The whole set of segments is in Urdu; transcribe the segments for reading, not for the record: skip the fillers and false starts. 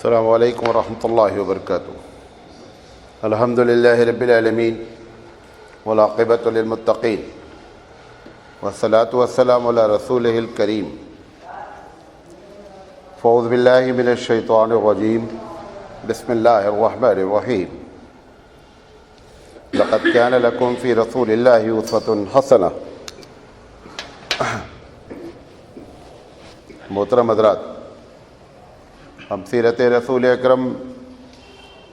السلام علیکم ورحمۃ اللہ وبرکاتہ۔ الحمد للہ رب العالمین والعاقبۃ للمتقین والصلاۃ والسلام علی رسولہ الکریم۔ فاعوذ باللہ من الشیطان الرجیم، بسم اللہ الرحمن الرحیم۔ لقد کان لکم فی رسول اللہ اسوۃ حسنہ۔ محترم حضرات، ہم سیرت رسول اکرم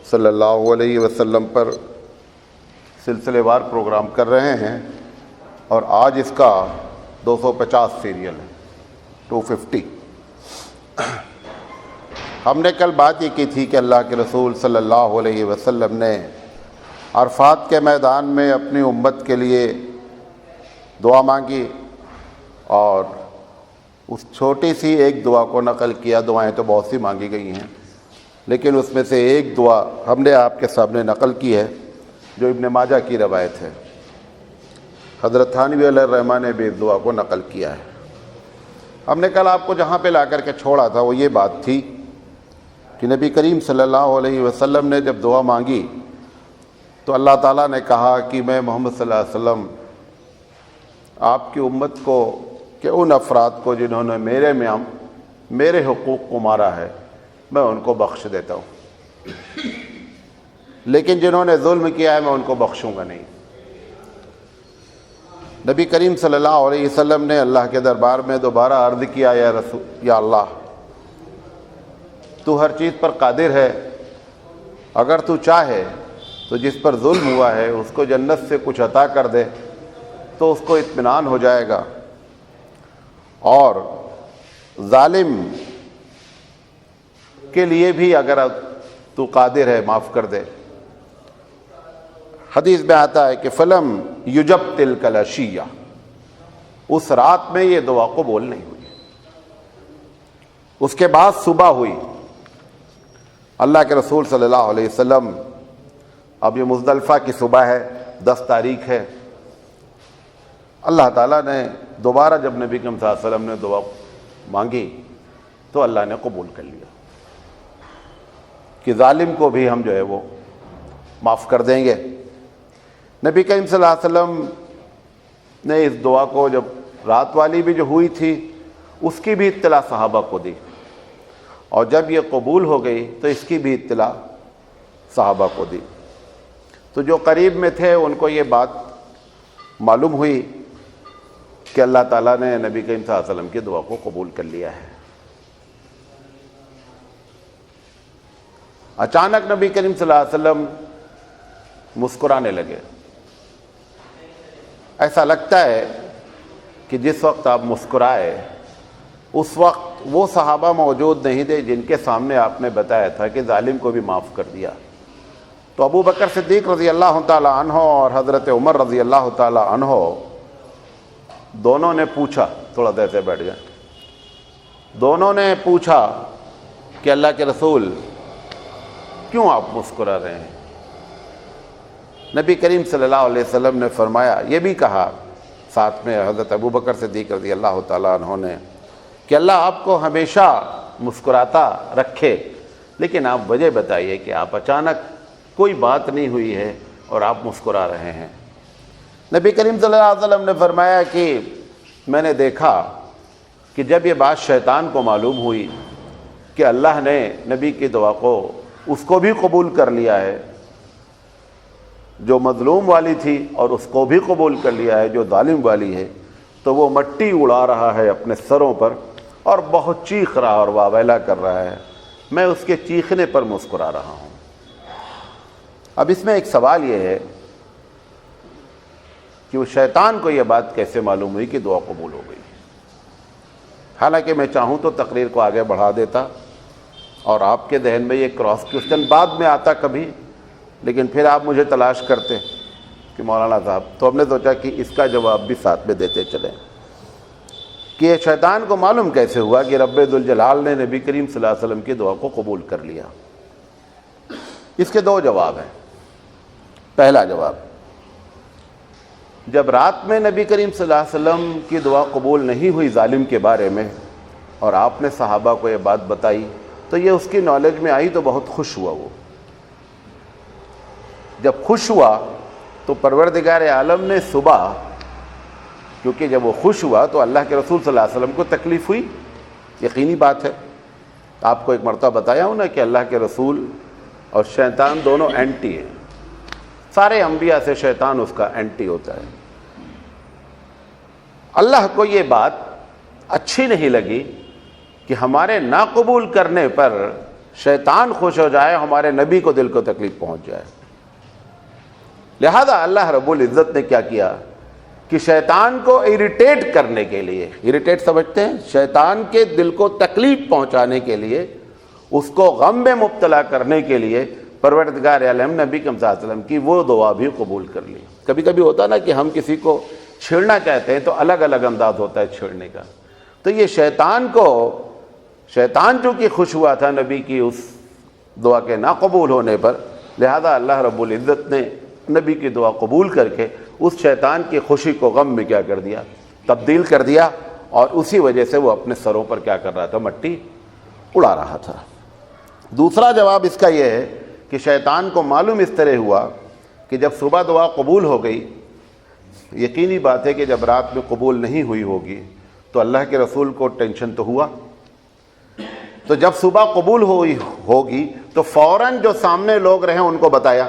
صلی اللہ علیہ وسلم پر سلسلے وار پروگرام کر رہے ہیں، اور آج اس کا 250 سیریل ہے، 250۔ ہم نے کل بات یہ کی تھی کہ اللہ کے رسول صلی اللہ علیہ وسلم نے عرفات کے میدان میں اپنی امت کے لیے دعا مانگی، اور اس چھوٹی سی ایک دعا کو نقل کیا۔ دعائیں تو بہت سی مانگی گئی ہیں، لیکن اس میں سے ایک دعا ہم نے آپ کے سامنے نقل کی ہے، جو ابن ماجہ کی روایت ہے۔ حضرت تھانوی علیہ الرحمٰن نے بھی اس دعا کو نقل کیا ہے۔ ہم نے کل آپ کو جہاں پہ لا کر کے چھوڑا تھا وہ یہ بات تھی کہ نبی کریم صلی اللہ علیہ وسلم نے جب دعا مانگی تو اللہ تعالیٰ نے کہا کہ میں محمد صلی اللہ علیہ وسلم آپ کی امت کو کہ ان افراد کو جنہوں نے میرے حقوق کو مارا ہے میں ان کو بخش دیتا ہوں، لیکن جنہوں نے ظلم کیا ہے میں ان کو بخشوں گا نہیں۔ نبی کریم صلی اللہ علیہ وسلم نے اللہ کے دربار میں دوبارہ عرض کیا، یا اللہ، تو ہر چیز پر قادر ہے، اگر تو چاہے تو جس پر ظلم ہوا ہے اس کو جنت سے کچھ عطا کر دے تو اس کو اطمینان ہو جائے گا، اور ظالم کے لیے بھی اگر تو قادر ہے معاف کر دے۔ حدیث میں آتا ہے کہ فلم یجب تلک العشیہ، اس رات میں یہ دعا قبول نہیں ہوئی۔ اس کے بعد صبح ہوئی، اللہ کے رسول صلی اللہ علیہ وسلم، اب یہ مزدلفہ کی صبح ہے، 10 تاریخ ہے، اللہ تعالیٰ نے دوبارہ جب نبی کریم صلی اللہ علیہ وسلم نے دعا مانگی تو اللہ نے قبول کر لیا کہ ظالم کو بھی ہم جو ہے وہ معاف کر دیں گے۔ نبی کریم صلی اللہ علیہ وسلم نے اس دعا کو، جب رات والی بھی جو ہوئی تھی اس کی بھی اطلاع صحابہ کو دی، اور جب یہ قبول ہو گئی تو اس کی بھی اطلاع صحابہ کو دی۔ تو جو قریب میں تھے ان کو یہ بات معلوم ہوئی کہ اللہ تعالیٰ نے نبی کریم صلی اللہ علیہ وسلم کی دعا کو قبول کر لیا ہے۔ اچانک نبی کریم صلی اللہ علیہ وسلم مسکرانے لگے۔ ایسا لگتا ہے کہ جس وقت آپ مسکرائے اس وقت وہ صحابہ موجود نہیں تھے جن کے سامنے آپ نے بتایا تھا کہ ظالم کو بھی معاف کر دیا۔ تو ابو بکر صدیق رضی اللہ تعالیٰ عنہ اور حضرت عمر رضی اللہ تعالیٰ عنہ دونوں نے پوچھا، تھوڑا دیر سے بیٹھ جائیں، دونوں نے پوچھا کہ اللہ کے رسول کیوں آپ مسکرا رہے ہیں؟ نبی کریم صلی اللہ علیہ وسلم نے فرمایا، یہ بھی کہا ساتھ میں حضرت ابو بکر صدیق رضی اللہ تعالیٰ عنہ نے، کہ اللہ آپ کو ہمیشہ مسکراتا رکھے، لیکن آپ وجہ بتائیے کہ آپ اچانک کوئی بات نہیں ہوئی ہے اور آپ مسکرا رہے ہیں۔ نبی کریم صلی اللہ علیہ وسلم نے فرمایا کہ میں نے دیکھا کہ جب یہ بات شیطان کو معلوم ہوئی کہ اللہ نے نبی کی دعا کو اس کو بھی قبول کر لیا ہے جو مظلوم والی تھی، اور اس کو بھی قبول کر لیا ہے جو ظالم والی ہے، تو وہ مٹی اڑا رہا ہے اپنے سروں پر اور بہت چیخ رہا اور واویلا کر رہا ہے، میں اس کے چیخنے پر مسکرا رہا ہوں۔ اب اس میں ایک سوال یہ ہے کہ وہ شیطان کو یہ بات کیسے معلوم ہوئی کہ دعا قبول ہو گئی؟ حالانکہ میں چاہوں تو تقریر کو آگے بڑھا دیتا اور آپ کے ذہن میں یہ کراس کوسچن بعد میں آتا کبھی، لیکن پھر آپ مجھے تلاش کرتے کہ مولانا صاحب، تو ہم نے سوچا کہ اس کا جواب بھی ساتھ میں دیتے چلیں کہ یہ شیطان کو معلوم کیسے ہوا کہ رب ذوالجلال نے نبی کریم صلی اللہ علیہ وسلم کی دعا کو قبول کر لیا۔ اس کے 2 جواب ہیں۔ پہلا جواب، جب رات میں نبی کریم صلی اللہ علیہ وسلم کی دعا قبول نہیں ہوئی ظالم کے بارے میں، اور آپ نے صحابہ کو یہ بات بتائی تو یہ اس کی نالج میں آئی تو بہت خوش ہوا وہ. جب خوش ہوا تو پروردگار عالم نے صبح، کیونکہ جب وہ خوش ہوا تو اللہ کے رسول صلی اللہ علیہ وسلم کو تکلیف ہوئی، یقینی بات ہے. آپ کو ایک مرتبہ بتایا ہوں نا کہ اللہ کے رسول اور شیطان دونوں اینٹی ہیں. سارے انبیاء سے شیطان اس کا اینٹی ہوتا ہے. اللہ کو یہ بات اچھی نہیں لگی کہ ہمارے ناقبول کرنے پر شیطان خوش ہو جائے، ہمارے نبی کو دل کو تکلیف پہنچ جائے. لہذا اللہ رب العزت نے کیا کیا کہ شیطان کو اریٹیٹ کرنے کے لیے، اریٹیٹ سمجھتے ہیں، شیطان کے دل کو تکلیف پہنچانے کے لیے، اس کو غم میں مبتلا کرنے کے لیے پروردگار عالم نبی صلی اللہ علیہ وسلم کی وہ دعا بھی قبول کر لی. کبھی کبھی ہوتا نا کہ ہم کسی کو چھیڑنا چاہتے ہیں تو الگ الگ انداز ہوتا ہے چھیڑنے کا. تو یہ شیطان چونکہ خوش ہوا تھا نبی کی اس دعا کے ناقبول ہونے پر، لہذا اللہ رب العزت نے نبی کی دعا قبول کر کے اس شیطان کی خوشی کو غم میں کیا کر دیا، تبدیل کر دیا، اور اسی وجہ سے وہ اپنے سروں پر کیا کر رہا تھا، مٹی اڑا رہا تھا. دوسرا جواب اس کا یہ ہے کہ شیطان کو معلوم اس طرح ہوا کہ جب صبح دعا قبول ہو گئی، یقینی بات ہے کہ جب رات میں قبول نہیں ہوئی ہوگی تو اللہ کے رسول کو ٹینشن تو ہوا. تو جب صبح قبول ہوگی تو فوراً جو سامنے لوگ رہے ان کو بتایا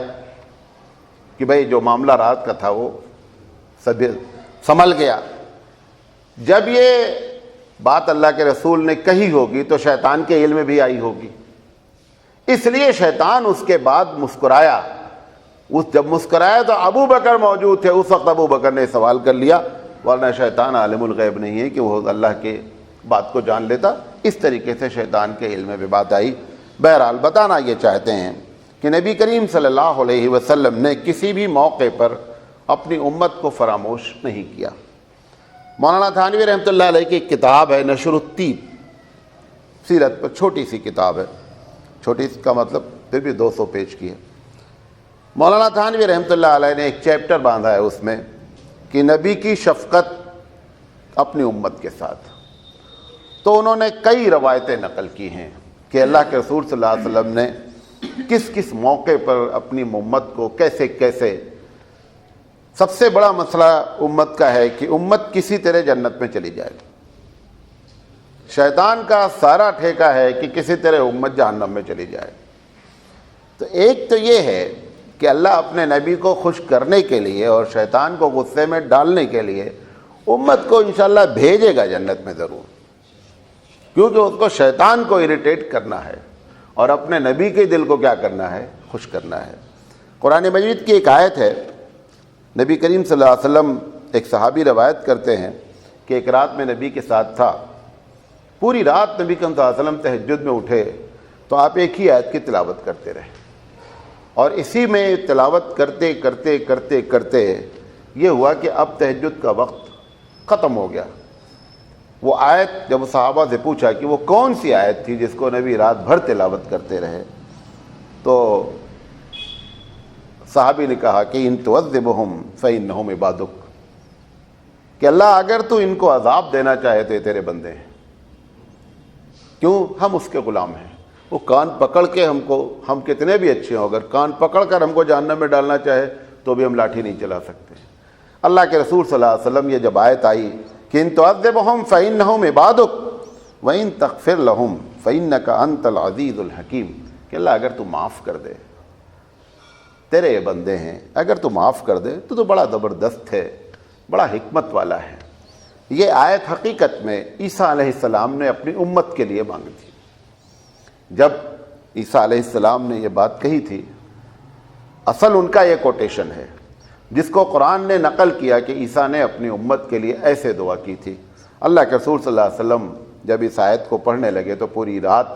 کہ بھئی جو معاملہ رات کا تھا وہ سب سنبھل گیا. جب یہ بات اللہ کے رسول نے کہی ہوگی تو شیطان کے علم میں بھی آئی ہوگی، اس لیے شیطان اس کے بعد مسکرایا. جب مسکرایا تو ابو بکر موجود تھے، اس وقت ابو بکر نے سوال کر لیا، ورنہ شیطان عالم الغیب نہیں ہے کہ وہ اللہ کے بات کو جان لیتا. اس طریقے سے شیطان کے علم میں بات آئی. بہرحال بتانا یہ چاہتے ہیں کہ نبی کریم صلی اللہ علیہ وسلم نے کسی بھی موقع پر اپنی امت کو فراموش نہیں کیا. مولانا تھانوی رحمۃ اللہ علیہ کی ایک کتاب ہے نشر الطیب، سیرت پر، چھوٹی سی کتاب ہے، چھوٹی کا مطلب پھر بھی 200 پیج کی ہے. مولانا تھانوی رحمۃ اللہ علیہ نے ایک چیپٹر باندھا ہے اس میں کہ نبی کی شفقت اپنی امت کے ساتھ. تو انہوں نے کئی روایتیں نقل کی ہیں کہ اللہ کے رسول صلی اللہ علیہ وسلم نے کس کس موقع پر اپنی امت کو کیسے کیسے. سب سے بڑا مسئلہ امت کا ہے کہ امت کسی طرح جنت میں چلی جائے. شیطان کا سارا ٹھیکہ ہے کہ کسی طرح امت جہنم میں چلی جائے. تو ایک تو یہ ہے کہ اللہ اپنے نبی کو خوش کرنے کے لیے اور شیطان کو غصے میں ڈالنے کے لیے امت کو انشاءاللہ بھیجے گا جنت میں ضرور، کیونکہ اس کو شیطان کو اریٹیٹ کرنا ہے اور اپنے نبی کے دل کو کیا کرنا ہے، خوش کرنا ہے. قرآن مجید کی ایک آیت ہے، نبی کریم صلی اللہ علیہ وسلم، ایک صحابی روایت کرتے ہیں کہ ایک رات میں نبی کے ساتھ تھا. پوری رات نبی کریم صلی اللہ علیہ وسلم تہجد میں اٹھے تو آپ ایک ہی آیت کی تلاوت کرتے رہے، اور اسی میں تلاوت کرتے کرتے کرتے کرتے یہ ہوا کہ اب تہجد کا وقت ختم ہو گیا. وہ آیت جب صحابہ سے پوچھا کہ وہ کون سی آیت تھی جس کو نبی رات بھر تلاوت کرتے رہے، تو صحابی نے کہا کہ ان تعذبہم فإنہم عبادک، کہ اللہ اگر تو ان کو عذاب دینا چاہے تو یہ تیرے بندے ہیں، کیوں، ہم اس کے غلام ہیں. وہ کان پکڑ کے ہم کتنے بھی اچھے ہوں، اگر کان پکڑ کر ہم کو جہنم میں ڈالنا چاہے تو بھی ہم لاٹھی نہیں چلا سکتے. اللہ کے رسول صلی اللہ علیہ وسلم یہ جب آیت آئی کہ ان تعذبہم فإنہم عبادک وإن تغفر لہم فإنک انت العزیز الحکیم، کہ اللہ اگر تو معاف کر دے، تیرے یہ بندے ہیں، اگر تو معاف کر دے تو بڑا زبردست ہے، بڑا حکمت والا ہے. یہ آیت حقیقت میں عیسیٰ علیہ السلام نے اپنی امت کے لیے مانگی تھی. جب عیسیٰ علیہ السلام نے یہ بات کہی تھی، اصل ان کا یہ کوٹیشن ہے جس کو قرآن نے نقل کیا کہ عیسیٰ نے اپنی امت کے لیے ایسے دعا کی تھی. اللہ کے رسول صلی اللہ علیہ وسلم جب اس آیت کو پڑھنے لگے تو پوری رات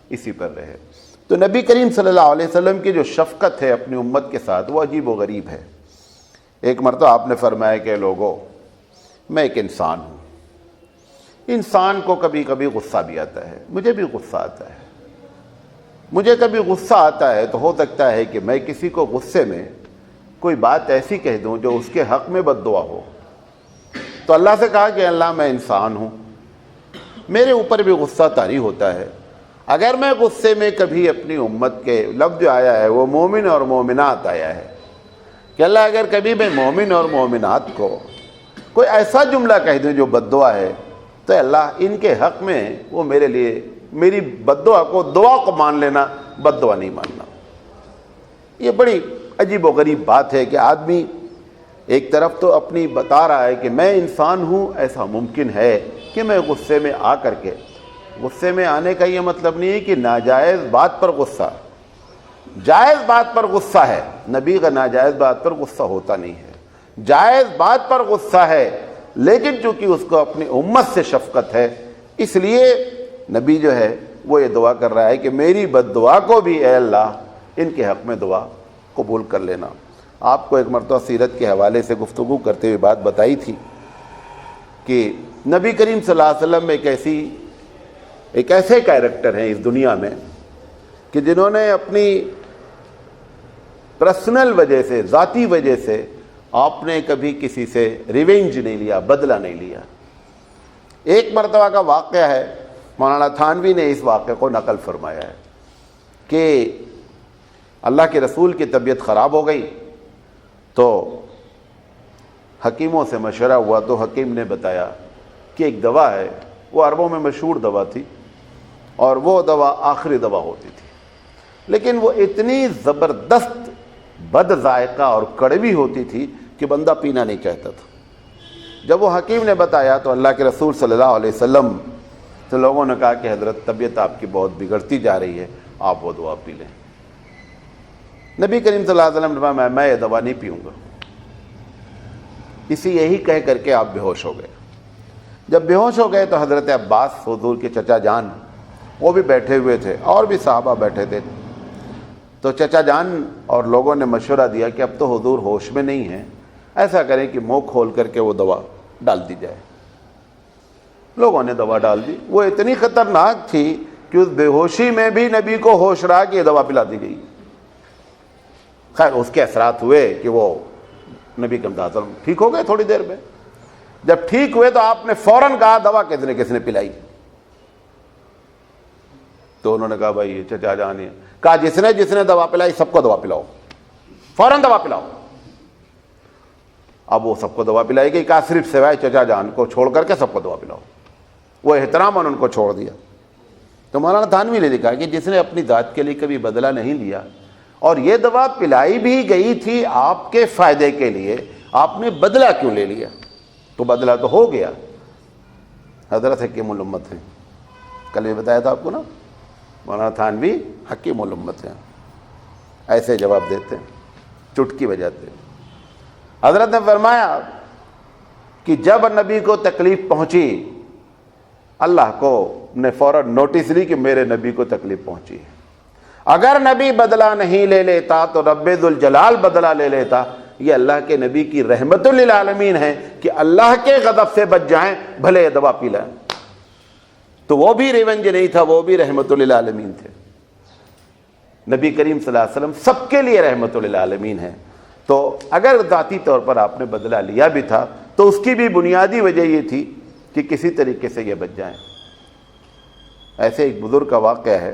اسی پر رہے. تو نبی کریم صلی اللہ علیہ وسلم کی جو شفقت ہے اپنی امت کے ساتھ وہ عجیب و غریب ہے. ایک مرتبہ آپ نے فرمایا کہ لوگوں، میں ایک انسان ہوں، انسان کو کبھی کبھی غصہ بھی آتا ہے، مجھے بھی غصہ آتا ہے. مجھے کبھی غصہ آتا ہے تو ہو سکتا ہے کہ میں کسی کو غصے میں کوئی بات ایسی کہہ دوں جو اس کے حق میں بد دعا ہو. تو اللہ سے کہا کہ اللہ میں انسان ہوں، میرے اوپر بھی غصہ طاری ہوتا ہے، اگر میں غصے میں کبھی اپنی امت کے لفظ جو آیا ہے وہ مومن اور مومنات آیا ہے کہ اللہ اگر کبھی میں مومن اور مومنات کو کوئی ایسا جملہ کہہ دوں جو بد دعا ہے تو اللہ ان کے حق میں وہ میرے لیے میری بد دعا کو دعا کو مان لینا، بد دعا نہیں ماننا۔ یہ بڑی عجیب و غریب بات ہے کہ آدمی ایک طرف تو اپنی بتا رہا ہے کہ میں انسان ہوں، ایسا ممکن ہے کہ میں غصے میں آ کر کے، غصے میں آنے کا یہ مطلب نہیں ہے کہ ناجائز بات پر غصہ، جائز بات پر غصہ ہے، نبی کا ناجائز بات پر غصہ ہوتا نہیں ہے، جائز بات پر غصہ ہے، لیکن چونکہ اس کو اپنی امت سے شفقت ہے اس لیے نبی جو ہے وہ یہ دعا کر رہا ہے کہ میری بد دعا کو بھی اے اللہ ان کے حق میں دعا قبول کر لینا۔ آپ کو ایک مرتبہ سیرت کے حوالے سے گفتگو کرتے ہوئے بات بتائی تھی کہ نبی کریم صلی اللہ علیہ وسلم ایک ایسے کیریکٹر ہیں اس دنیا میں کہ جنہوں نے اپنی پرسنل وجہ سے، ذاتی وجہ سے آپ نے کبھی کسی سے ریونج نہیں لیا، بدلہ نہیں لیا۔ ایک مرتبہ کا واقعہ ہے، مولانا تھانوی نے اس واقعے کو نقل فرمایا ہے کہ اللہ کے رسول کی طبیعت خراب ہو گئی تو حکیموں سے مشورہ ہوا تو حکیم نے بتایا کہ ایک دوا ہے، وہ عربوں میں مشہور دوا تھی اور وہ دوا آخری دوا ہوتی تھی، لیکن وہ اتنی زبردست بد ذائقہ اور کڑوی ہوتی تھی کہ بندہ پینا نہیں چاہتا تھا۔ جب وہ حکیم نے بتایا تو اللہ کے رسول صلی اللہ علیہ وسلم تو لوگوں نے کہا کہ حضرت طبیعت آپ کی بہت بگڑتی جا رہی ہے، آپ وہ دوا پی لیں۔ نبی کریم صلی اللہ علیہ وسلم نے فرمایا میں یہ دوا نہیں پیوں گا، یہی کہہ کر کے آپ بے ہوش ہو گئے۔ جب بے ہوش ہو گئے تو حضرت عباس حضور کے چچا جان وہ بھی بیٹھے ہوئے تھے اور بھی صحابہ بیٹھے تھے، تو چچا جان اور لوگوں نے مشورہ دیا کہ اب تو حضور ہوش میں نہیں ہیں، ایسا کریں کہ منہ کھول کر کے وہ دوا ڈال دی جائے۔ لوگوں نے دوا ڈال دی، وہ اتنی خطرناک تھی کہ اس بے ہوشی میں بھی نبی کو ہوش رہا کہ یہ دوا پلا دی گئی۔ خیر اس کے اثرات ہوئے کہ وہ نبی کے مداخل ٹھیک ہو گئے تھوڑی دیر میں۔ جب ٹھیک ہوئے تو آپ نے فوراً کہا دوا کس نے پلائی؟ تو انہوں نے کہا بھائی یہ چچا جان ہے، کہا جس نے دوا پلائی سب کو دوا پلاؤ، فوراً دوا پلاؤ۔ اب وہ سب کو دوا پلائی گئی، کہا صرف سوائے چچا جان کو چھوڑ کر کے سب کو دوا پلاؤ۔ وہ احترام ان کو چھوڑ دیا۔ تو مولانا تھانوی نے لکھا کہ جس نے اپنی ذات کے لیے کبھی بدلہ نہیں لیا اور یہ دوا پلائی بھی گئی تھی آپ کے فائدے کے لیے، آپ نے بدلہ کیوں لے لیا؟ تو بدلہ تو ہو گیا۔ حضرت حکیم الامت ہیں، کل بھی بتایا تھا آپ کو نا، مولانا تھانوی حکیم الامت ہیں، ایسے جواب دیتے ہیں، چٹکی بجاتے ہیں۔ حضرت نے فرمایا کہ جب نبی کو تکلیف پہنچی اللہ کو نے فوراً نوٹس لی کہ میرے نبی کو تکلیف پہنچی ہے۔ اگر نبی بدلہ نہیں لے لیتا تو رب ذوالجلال بدلہ لے لیتا۔ یہ اللہ کے نبی کی رحمت للعالمین ہے کہ اللہ کے غضب سے بچ جائیں، بھلے یہ دوا پی لائیں۔ تو وہ بھی ریونج نہیں تھا، وہ بھی رحمت للعالمین تھے۔ نبی کریم صلی اللہ علیہ وسلم سب کے لیے رحمت للعالمین ہے۔ تو اگر ذاتی طور پر آپ نے بدلہ لیا بھی تھا تو اس کی بھی بنیادی وجہ یہ تھی کہ کسی طریقے سے یہ بچ جائیں۔ ایسے ایک بزرگ کا واقعہ ہے،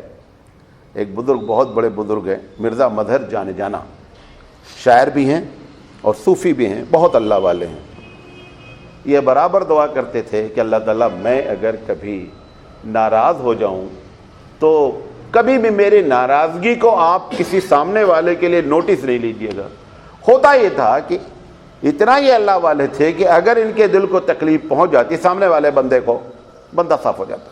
ایک بزرگ بہت بڑے بزرگ ہیں، مرزا مظہر جانے جانا، شاعر بھی ہیں اور صوفی بھی ہیں، بہت اللہ والے ہیں۔ یہ برابر دعا کرتے تھے کہ اللہ تعالیٰ میں اگر کبھی ناراض ہو جاؤں تو کبھی بھی میری ناراضگی کو آپ کسی سامنے والے کے لیے نوٹس نہیں لیجیے گا۔ ہوتا یہ تھا کہ اتنا یہ اللہ والے تھے کہ اگر ان کے دل کو تکلیف پہنچ جاتی سامنے والے بندے کو، بندہ صاف ہو جاتا،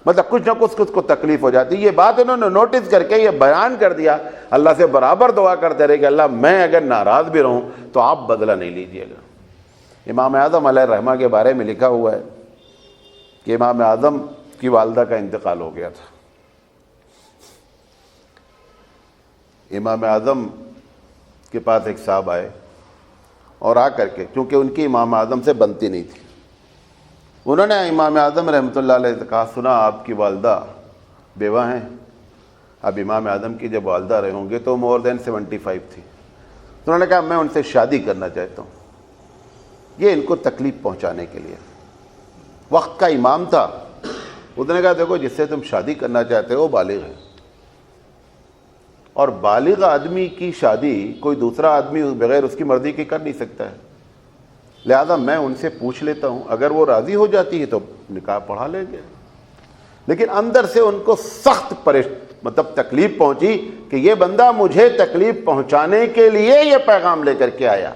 مطلب کچھ نہ کچھ کو تکلیف ہو جاتی۔ یہ بات انہوں نے نوٹس کر کے یہ بیان کر دیا، اللہ سے برابر دعا کرتے رہے کہ اللہ میں اگر ناراض بھی رہوں تو آپ بدلہ نہیں لیجیے گا۔ امام اعظم علیہ الرحمہ کے بارے میں لکھا ہوا ہے کہ امام اعظم کی والدہ کا انتقال ہو گیا تھا۔ امام اعظم کے پاس ایک صاحب آئے اور آ کر کے، چونکہ ان کی امام اعظم سے بنتی نہیں تھی، انہوں نے امام اعظم رحمۃ اللہ علیہ سے کہا سنا آپ کی والدہ بیوہ ہیں۔ اب امام اعظم کی جب والدہ رہے ہوں گے تو مور دین 75 تھی، تو انہوں نے کہا میں ان سے شادی کرنا چاہتا ہوں، یہ ان کو تکلیف پہنچانے کے لیے۔ وقت کا امام تھا، اس نے کہا دیکھو جس سے تم شادی کرنا چاہتے ہو بالغ ہے، اور بالغ آدمی کی شادی کوئی دوسرا آدمی بغیر اس کی مرضی کے کر نہیں سکتا ہے، لہذا میں ان سے پوچھ لیتا ہوں، اگر وہ راضی ہو جاتی ہے تو نکاح پڑھا لیں گے۔ لیکن اندر سے ان کو سخت تکلیف پہنچی کہ یہ بندہ مجھے تکلیف پہنچانے کے لیے یہ پیغام لے کر کے آیا۔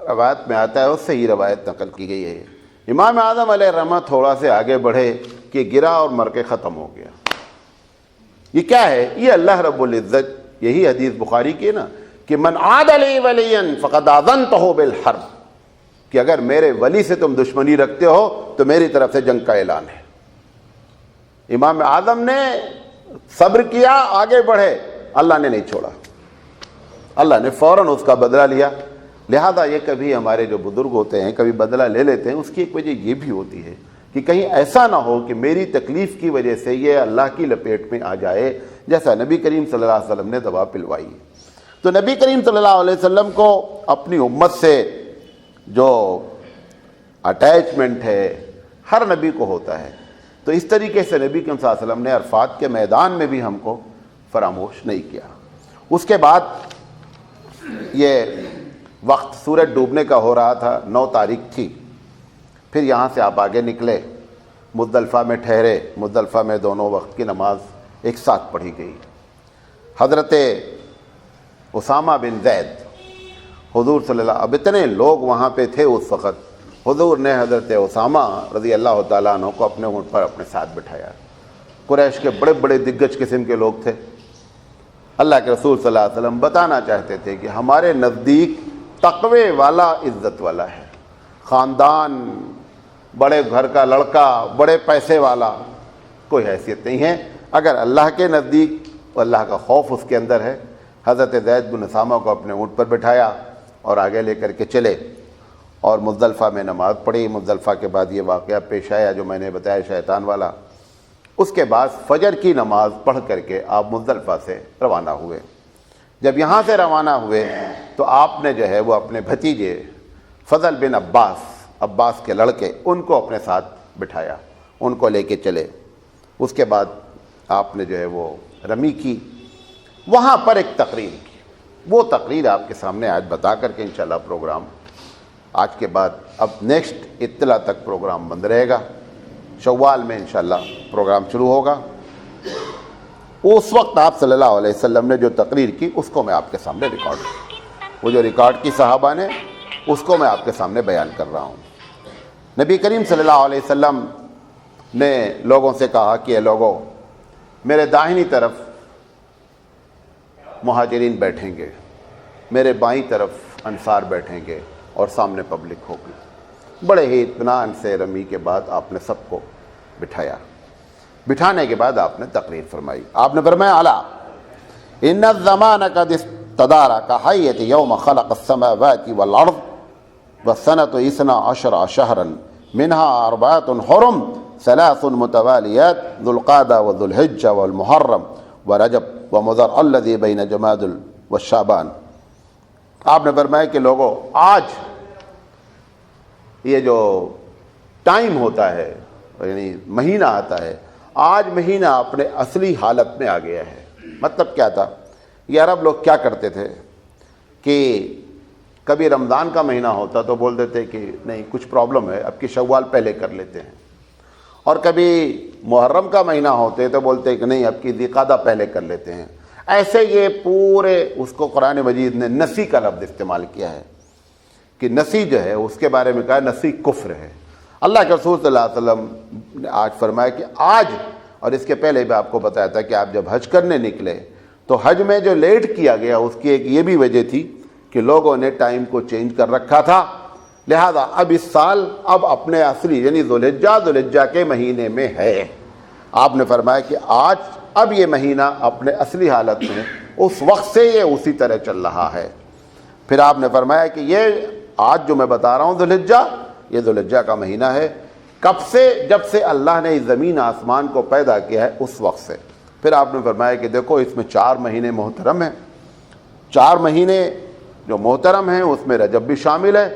روایت میں آتا ہے، اس سے ہی روایت نقل کی گئی ہے، امام اعظم علیہ الرحمہ تھوڑا سے آگے بڑھے کہ گرا اور مر کے ختم ہو گیا۔ یہ کیا ہے؟ یہ اللہ رب العزت، یہی حدیث بخاری کی ہے نا کہ من عاد لی ولیا فقد آذنتہ بالحرب، کہ اگر میرے ولی سے تم دشمنی رکھتے ہو تو میری طرف سے جنگ کا اعلان ہے۔ امام اعظم نے صبر کیا، آگے بڑھے، اللہ نے نہیں چھوڑا، اللہ نے فوراً اس کا بدلہ لیا۔ لہذا یہ کبھی ہمارے جو بزرگ ہوتے ہیں کبھی بدلہ لے لیتے ہیں، اس کی ایک وجہ یہ بھی ہوتی ہے کہ کہیں ایسا نہ ہو کہ میری تکلیف کی وجہ سے یہ اللہ کی لپیٹ میں آ جائے، جیسا نبی کریم صلی اللہ علیہ وسلم نے دوا پلوائی۔ تو نبی کریم صلی اللہ علیہ وسلم کو اپنی امت سے جو اٹیچمنٹ ہے ہر نبی کو ہوتا ہے، تو اس طریقے سے نبی کریم صلی اللہ علیہ وسلم نے عرفات کے میدان میں بھی ہم کو فراموش نہیں کیا۔ اس کے بعد یہ وقت سورج ڈوبنے کا ہو رہا تھا، 9 تاریخ تھی، پھر یہاں سے آپ آگے نکلے، مزدلفہ میں ٹھہرے، مزدلفہ میں دونوں وقت کی نماز ایک ساتھ پڑھی گئی۔ حضرت اسامہ بن زید حضور صلی اللہ، اب اتنے لوگ وہاں پہ تھے اس وقت، حضور نے حضرت اسامہ رضی اللہ تعالیٰ عنہ کو اپنے اونٹ پر اپنے ساتھ بٹھایا۔ قریش کے بڑے بڑے دگج قسم کے لوگ تھے، اللہ کے رسول صلی اللہ علیہ وسلم بتانا چاہتے تھے کہ ہمارے نزدیک تقوی والا عزت والا ہے، خاندان، بڑے گھر کا لڑکا، بڑے پیسے والا کوئی حیثیت نہیں ہے، اگر اللہ کے نزدیک اللہ کا خوف اس کے اندر ہے۔ حضرت زید بن اسامہ کو اپنے اونٹ پر بٹھایا اور آگے لے کر کے چلے اور مزدلفہ میں نماز پڑھی۔ مزدلفہ کے بعد یہ واقعہ پیش آیا جو میں نے بتایا شیطان والا۔ اس کے بعد فجر کی نماز پڑھ کر کے آپ مزدلفہ سے روانہ ہوئے۔ جب یہاں سے روانہ ہوئے تو آپ نے جو ہے وہ اپنے بھتیجے فضل بن عباس کے لڑکے، ان کو اپنے ساتھ بٹھایا، ان کو لے کے چلے۔ اس کے بعد آپ نے جو ہے وہ رمی کی، وہاں پر ایک تقریر کی، وہ تقریر آپ کے سامنے آج بتا کر کے انشاءاللہ پروگرام آج کے بعد اب نیکسٹ اطلاع تک پروگرام بند رہے گا، شوال میں انشاءاللہ پروگرام شروع ہوگا۔ اس وقت آپ صلی اللہ علیہ وسلم نے جو تقریر کی اس کو میں آپ کے سامنے وہ جو ریکارڈ کی صحابہ نے، اس کو میں آپ کے سامنے بیان کر رہا ہوں۔ نبی کریم صلی اللہ علیہ وسلم نے لوگوں سے کہا کہ اے لوگو، میرے داہنی طرف مہاجرین بیٹھیں گے، میرے بائیں طرف انصار بیٹھیں گے اور سامنے پبلک ہوگی۔ بڑے ہی اطمینان سے رمی کے بعد آپ نے سب کو بٹھایا۔ بٹھانے کے بعد آپ نے تقریر فرمائی۔ آپ نے فرمایا الا ان الزمان قد استدار كحية يوم خلق السماوات والارض والسنة 12 شهرا منها 4 حرم 3 متواليات ذو القعدة وذو الحجة والمحرم ورجب ومضر الذي بين جماد والشعبان۔ آپ نے فرمایا کہ لوگوں، آج یہ جو ٹائم ہوتا ہے، یعنی مہینہ آتا ہے، آج مہینہ اپنے اصلی حالت میں آ گیا ہے۔ مطلب کیا تھا؟ یہ عرب لوگ کیا کرتے تھے کہ کبھی رمضان کا مہینہ ہوتا تو بول دیتے کہ نہیں کچھ پرابلم ہے، اب کی شوال پہلے کر لیتے ہیں، اور کبھی محرم کا مہینہ ہوتے تو بولتے کہ نہیں اب کی ذیقعدہ پہلے کر لیتے ہیں۔ ایسے یہ پورے اس کو قرآن مجید نے نسی کا لفظ استعمال کیا ہے کہ نسی جو ہے اس کے بارے میں کہا نسی کفر ہے۔ اللہ کے رسول صلی اللہ علیہ وسلم نے آج فرمایا کہ آج، اور اس کے پہلے بھی آپ کو بتایا تھا کہ آپ جب حج کرنے نکلے تو حج میں جو لیٹ کیا گیا اس کی ایک یہ بھی وجہ تھی کہ لوگوں نے ٹائم کو چینج کر رکھا تھا، لہذا اب اس سال اب اپنے اصلی یعنی ذوالحجہ کے مہینے میں ہے۔ آپ نے فرمایا کہ آج اب یہ مہینہ اپنے اصلی حالت میں اس وقت سے یہ اسی طرح چل رہا ہے۔ پھر آپ نے فرمایا کہ یہ آج جو میں بتا رہا ہوں ذوالحجہ، یہ ذوالحجہ کا مہینہ ہے کب سے؟ جب سے اللہ نے زمین آسمان کو پیدا کیا ہے اس وقت سے۔ پھر آپ نے فرمایا کہ دیکھو اس میں 4 مہینے محترم ہیں، 4 مہینے جو محترم ہیں اس میں رجب بھی شامل ہے،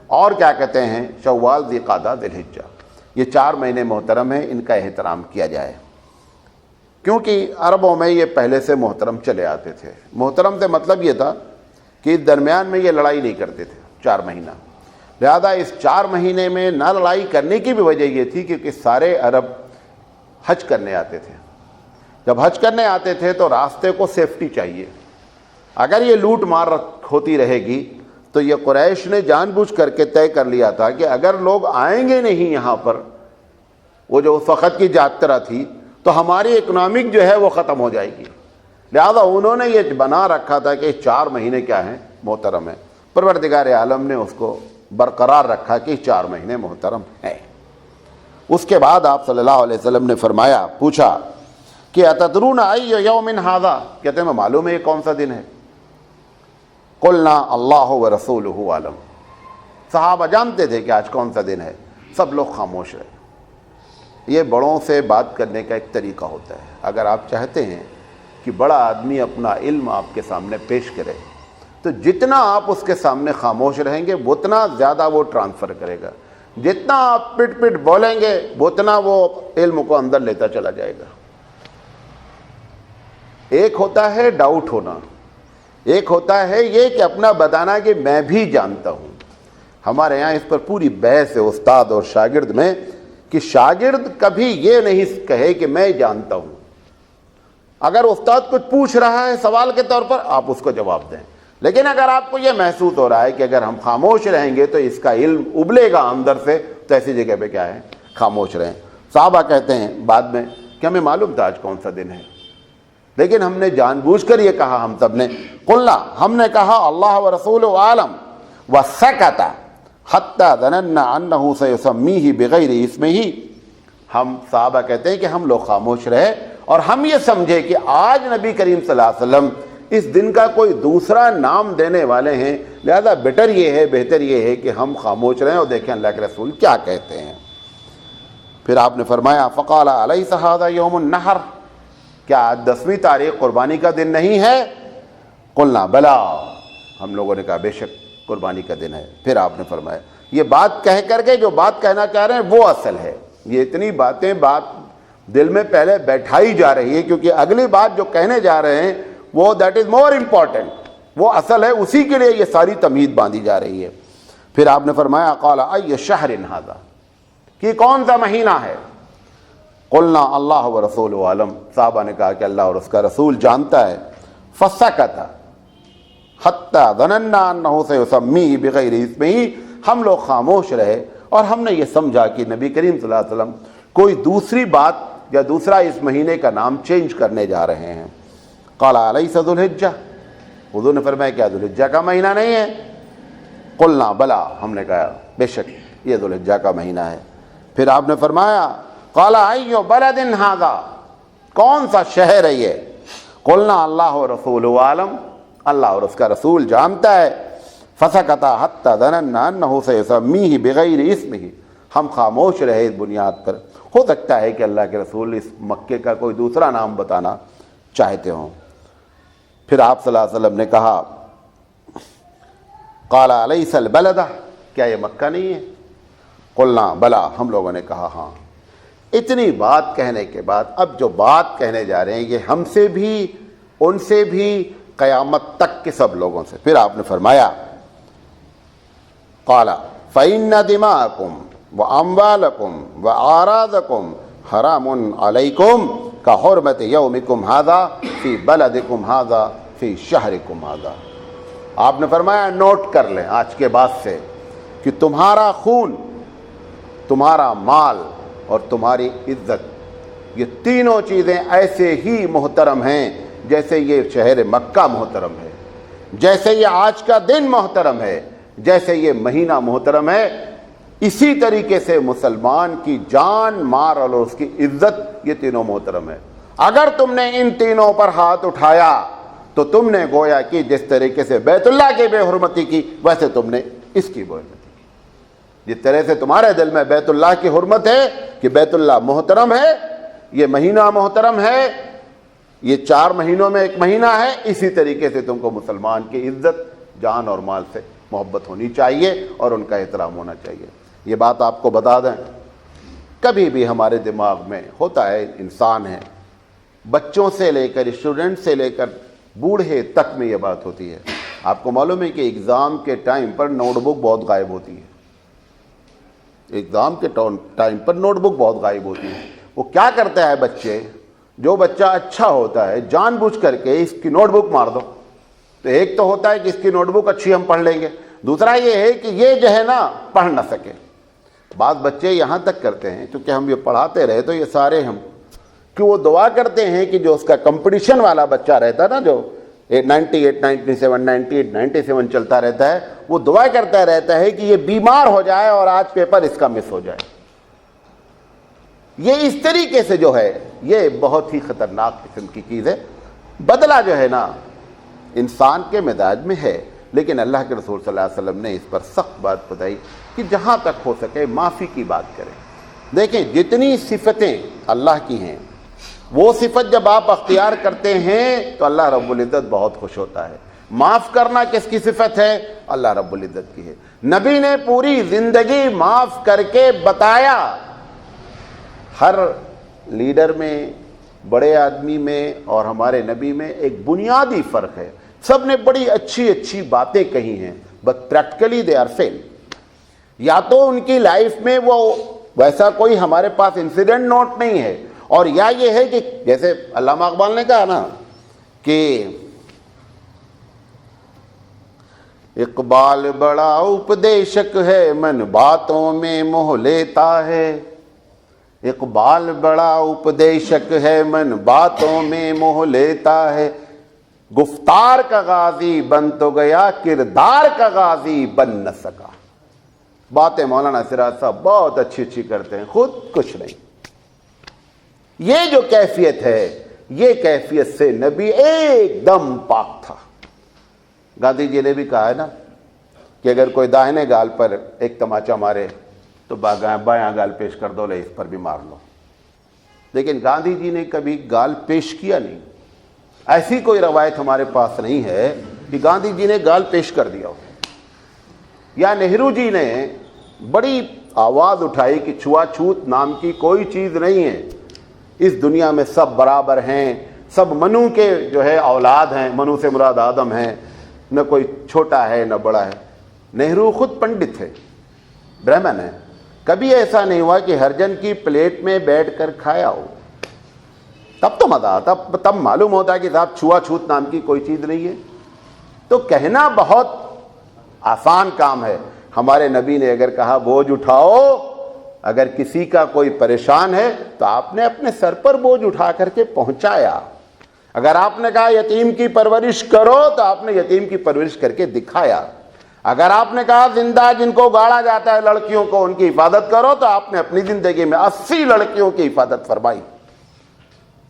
اور کیا کہتے ہیں شوال، ذی قعدہ، ذی الحجہ۔ یہ 4 مہینے محترم ہیں، ان کا احترام کیا جائے، کیونکہ عربوں میں یہ پہلے سے محترم چلے آتے تھے۔ محترم سے مطلب یہ تھا کہ اس درمیان میں یہ لڑائی نہیں کرتے تھے 4 مہینہ، لہذا اس 4 مہینے میں نہ لڑائی کرنے کی بھی وجہ یہ تھی کہ سارے عرب حج کرنے آتے تھے۔ جب حج کرنے آتے تھے تو راستے کو سیفٹی چاہیے، اگر یہ لوٹ مار ہوتی رہے گی تو یہ قریش نے جان بوجھ کر کے طے کر لیا تھا کہ اگر لوگ آئیں گے نہیں یہاں پر، وہ جو اس وقت کی یاترا تھی، تو ہماری اکنامک جو ہے وہ ختم ہو جائے گی، لہذا انہوں نے یہ بنا رکھا تھا کہ 4 مہینے کیا ہیں؟ محترم ہیں۔ پروردگار عالم نے اس کو برقرار رکھا کہ 4 مہینے محترم ہیں۔ اس کے بعد آپ صلی اللہ علیہ وسلم نے فرمایا، پوچھا کہ اتدرون ای یوم ھذا، کہتے ہیں میں معلوم ہے یہ کون سا دن ہے؟ قلنا اللہ ورسولہ عالم، صحابہ جانتے تھے کہ آج کون سا دن ہے، سب لوگ خاموش رہے۔ یہ بڑوں سے بات کرنے کا ایک طریقہ ہوتا ہے، اگر آپ چاہتے ہیں کہ بڑا آدمی اپنا علم آپ کے سامنے پیش کرے تو جتنا آپ اس کے سامنے خاموش رہیں گے اتنا زیادہ وہ ٹرانسفر کرے گا، جتنا آپ پٹ پٹ بولیں گے اتنا وہ علم کو اندر لیتا چلا جائے گا۔ ایک ہوتا ہے ڈاؤٹ ہونا، ایک ہوتا ہے یہ کہ اپنا بتانا کہ میں بھی جانتا ہوں۔ ہمارے یہاں اس پر پوری بحث ہے استاد اور شاگرد میں کہ شاگرد کبھی یہ نہیں کہے کہ میں جانتا ہوں۔ اگر استاد کچھ پوچھ رہا ہے سوال کے طور پر، آپ اس کو جواب دیں، لیکن اگر آپ کو یہ محسوس ہو رہا ہے کہ اگر ہم خاموش رہیں گے تو اس کا علم ابلے گا اندر سے، تو ایسی جگہ پہ کیا ہے؟ خاموش رہیں۔ صحابہ کہتے ہیں بعد میں کہ ہمیں معلوم تھا آج کون سا دن ہے، لیکن ہم نے جان بوجھ کر یہ کہا، ہم سب نے قلنا، ہم نے کہا اللہ ورسولہ عالم، وسکت حتی ظننا انہ سیسمیہ بغیر اسمہ۔ ہم صحابہ کہتے ہیں کہ ہم لوگ خاموش رہے اور ہم یہ سمجھے کہ آج نبی کریم صلی اللہ علیہ وسلم اس دن کا کوئی دوسرا نام دینے والے ہیں، لہذا بہتر یہ ہے کہ ہم خاموش رہیں اور دیکھیں اللہ کے رسول کیا کہتے ہیں۔ پھر آپ نے فرمایا فقال الیس ھذا یوم النحر، کیا آج 10ویں تاریخ قربانی کا دن نہیں ہے؟ قلنا بلا، ہم لوگوں نے کہا بے شک قربانی کا دن ہے۔ پھر آپ نے فرمایا یہ بات کہہ کر کے جو بات کہنا چاہ رہے ہیں وہ اصل ہے، یہ اتنی باتیں بات دل میں پہلے بیٹھائی جا رہی ہے، کیونکہ اگلی بات جو کہنے جا رہے ہیں وہ دیٹ از مور امپورٹنٹ، وہ اصل ہے، اسی کے لیے یہ ساری تمہید باندھی جا رہی ہے۔ پھر آپ نے فرمایا قال ای شہر ھذا، کہ کون سا مہینہ ہے؟ قلنا اللہ ورسولہ عالم، صحابہ نے کہا کہ اللہ اور اس کا رسول جانتا ہے۔ فسکت حتی ظننا انہ سیسمیہ بغیر اسمہ، ہم لوگ خاموش رہے اور ہم نے یہ سمجھا کہ نبی کریم صلی اللہ علیہ وسلم کوئی دوسری بات یا دوسرا اس مہینے کا نام چینج کرنے جا رہے ہیں۔ قال الیس ذو الحجہ، حضور نے فرمایا کیا ذو الحجہ کا مہینہ نہیں ہے؟ قلنا بلا، ہم نے کہا بے شک یہ ذو الحجہ کا مہینہ ہے۔ پھر آپ نے فرمایا قال ای بلد ھذا، کون سا شہر ہے یہ؟ قلنا اللہ ورسولہ عالم، اللہ اور اس کا رسول جانتا ہے۔ فسکت حتی ظننا انہ سیسمیہ بغیر اسمہ، ہم خاموش رہے اس بنیاد پر، ہو سکتا ہے کہ اللہ کے رسول اس مکے کا کوئی دوسرا نام بتانا چاہتے ہوں۔ پھر آپ صلی اللہ علیہ وسلم نے کہا قال الیس البلدہ، کیا یہ مکہ نہیں ہے؟ قلنا بلا، ہم لوگوں نے کہا ہاں۔ اتنی بات کہنے کے بعد اب جو بات کہنے جا رہے ہیں یہ ہم سے بھی ان سے بھی قیامت تک کے سب لوگوں سے۔ پھر آپ نے فرمایا قال فإن دماءکم واموالکم واعراضکم حرام علیکم کحرمت یومکم ھذا فی بلدکم ھذا فی شہرکم ھذا۔ آپ نے فرمایا نوٹ کر لیں آج کے بعد سے کہ تمہارا خون، تمہارا مال اور تمہاری عزت، یہ تینوں چیزیں ایسے ہی محترم ہیں جیسے یہ شہر مکہ محترم ہے، جیسے یہ آج کا دن محترم ہے، جیسے یہ مہینہ محترم ہے۔ اسی طریقے سے مسلمان کی جان، مال اور اس کی عزت، یہ تینوں محترم ہے۔ اگر تم نے ان تینوں پر ہاتھ اٹھایا تو تم نے گویا کہ جس طریقے سے بیت اللہ کی بے حرمتی کی، ویسے تم نے اس کی بے حرمتی کی۔ جس طرح سے تمہارے دل میں بیت اللہ کی حرمت ہے کہ بیت اللہ محترم ہے، یہ مہینہ محترم ہے، یہ 4 مہینوں میں ایک مہینہ ہے، اسی طریقے سے تم کو مسلمان کی عزت، جان اور مال سے محبت ہونی چاہیے اور ان کا احترام ہونا چاہیے۔ یہ بات آپ کو بتا دیں کبھی بھی ہمارے دماغ میں ہوتا ہے، انسان ہے، بچوں سے لے کر اسٹوڈنٹ سے لے کر بوڑھے تک میں یہ بات ہوتی ہے. آپ کو معلوم ہے کہ ایگزام کے ٹائم پر نوٹ بک بہت غائب ہوتی ہے. ایگزام کے ٹائم پر نوٹ بک بہت غائب ہوتی ہے. وہ کیا کرتا ہے بچے، جو بچہ اچھا ہوتا ہے جان بوجھ کر کے اس کی نوٹ بک مار دو. تو ایک تو ہوتا ہے کہ اس کی نوٹ بک اچھی ہم پڑھ لیں گے، دوسرا یہ ہے کہ یہ جو ہے نا پڑھ نہ سکے. بعض بچے یہاں تک کرتے ہیں، کیونکہ ہم یہ پڑھاتے رہے تو یہ سارے ہم کہ وہ دعا کرتے ہیں کہ جو اس کا کمپٹیشن والا بچہ رہتا ہے نا، جو 98 97 98 97 چلتا رہتا ہے، وہ دعا کرتا رہتا ہے کہ یہ بیمار ہو جائے اور آج پیپر اس کا مس ہو جائے. یہ اس طریقے سے جو ہے یہ بہت ہی خطرناک قسم کی چیز ہے. بدلہ جو ہے نا انسان کے مزاج میں ہے، لیکن اللہ کے رسول صلی اللہ علیہ وسلم نے اس پر سخت بات بتائی کہ جہاں تک ہو سکے معافی کی بات کریں. دیکھیں جتنی صفتیں اللہ کی ہیں، وہ صفت جب آپ اختیار کرتے ہیں تو اللہ رب العزت بہت خوش ہوتا ہے. معاف کرنا کس کی صفت ہے؟ اللہ رب العزت کی ہے. نبی نے پوری زندگی معاف کر کے بتایا. ہر لیڈر میں، بڑے آدمی میں اور ہمارے نبی میں ایک بنیادی فرق ہے. سب نے بڑی اچھی اچھی باتیں کہی ہیں، but practically they are feel. یا تو ان کی لائف میں وہ ویسا کوئی ہمارے پاس انسیڈنٹ نوٹ نہیں ہے، اور یا یہ ہے کہ جیسے علامہ اقبال نے کہا نا کہ اقبال بڑا اپدیشک ہے، من باتوں میں موہ لیتا ہے. اقبال بڑا اپدیشک ہے، من باتوں میں موہ لیتا ہے. گفتار کا غازی بن تو گیا، کردار کا غازی بن نہ سکا. باتیں مولانا سراج صاحب بہت اچھی اچھی کرتے ہیں، خود کچھ نہیں. یہ جو کیفیت ہے، یہ کیفیت سے نبی ایک دم پاک تھا. گاندھی جی نے بھی کہا ہے نا کہ اگر کوئی داہنے گال پر ایک تماچا مارے تو بایاں گال پیش کر دو، لے اس پر بھی مار لو. لیکن گاندھی جی نے کبھی گال پیش کیا نہیں. ایسی کوئی روایت ہمارے پاس نہیں ہے کہ گاندھی جی نے گال پیش کر دیا ہو. یا نہرو جی نے بڑی آواز اٹھائی کہ چھوا چھوت نام کی کوئی چیز نہیں ہے، اس دنیا میں سب برابر ہیں، سب منو کے جو ہے اولاد ہیں، منو سے مراد آدم ہیں، نہ کوئی چھوٹا ہے نہ بڑا ہے. نہرو خود پنڈت ہے، برہمن ہے. کبھی ایسا نہیں ہوا کہ ہرجن کی پلیٹ میں بیٹھ کر کھایا ہو. تب تو مزہ آتا، تب معلوم ہوتا ہے کہ صاحب چھوا چھوت نام کی کوئی چیز نہیں ہے. تو کہنا بہت آسان کام ہے. ہمارے نبی نے اگر کہا بوجھ اٹھاؤ، اگر کسی کا کوئی پریشان ہے تو آپ نے اپنے سر پر بوجھ اٹھا کر کے پہنچایا. اگر آپ نے کہا یتیم کی پرورش کرو تو آپ نے یتیم کی پرورش کر کے دکھایا. اگر آپ نے کہا زندہ جن کو گاڑا جاتا ہے لڑکیوں کو ان کی حفاظت کرو تو آپ نے اپنی زندگی میں 80 لڑکیوں کی حفاظت فرمائی.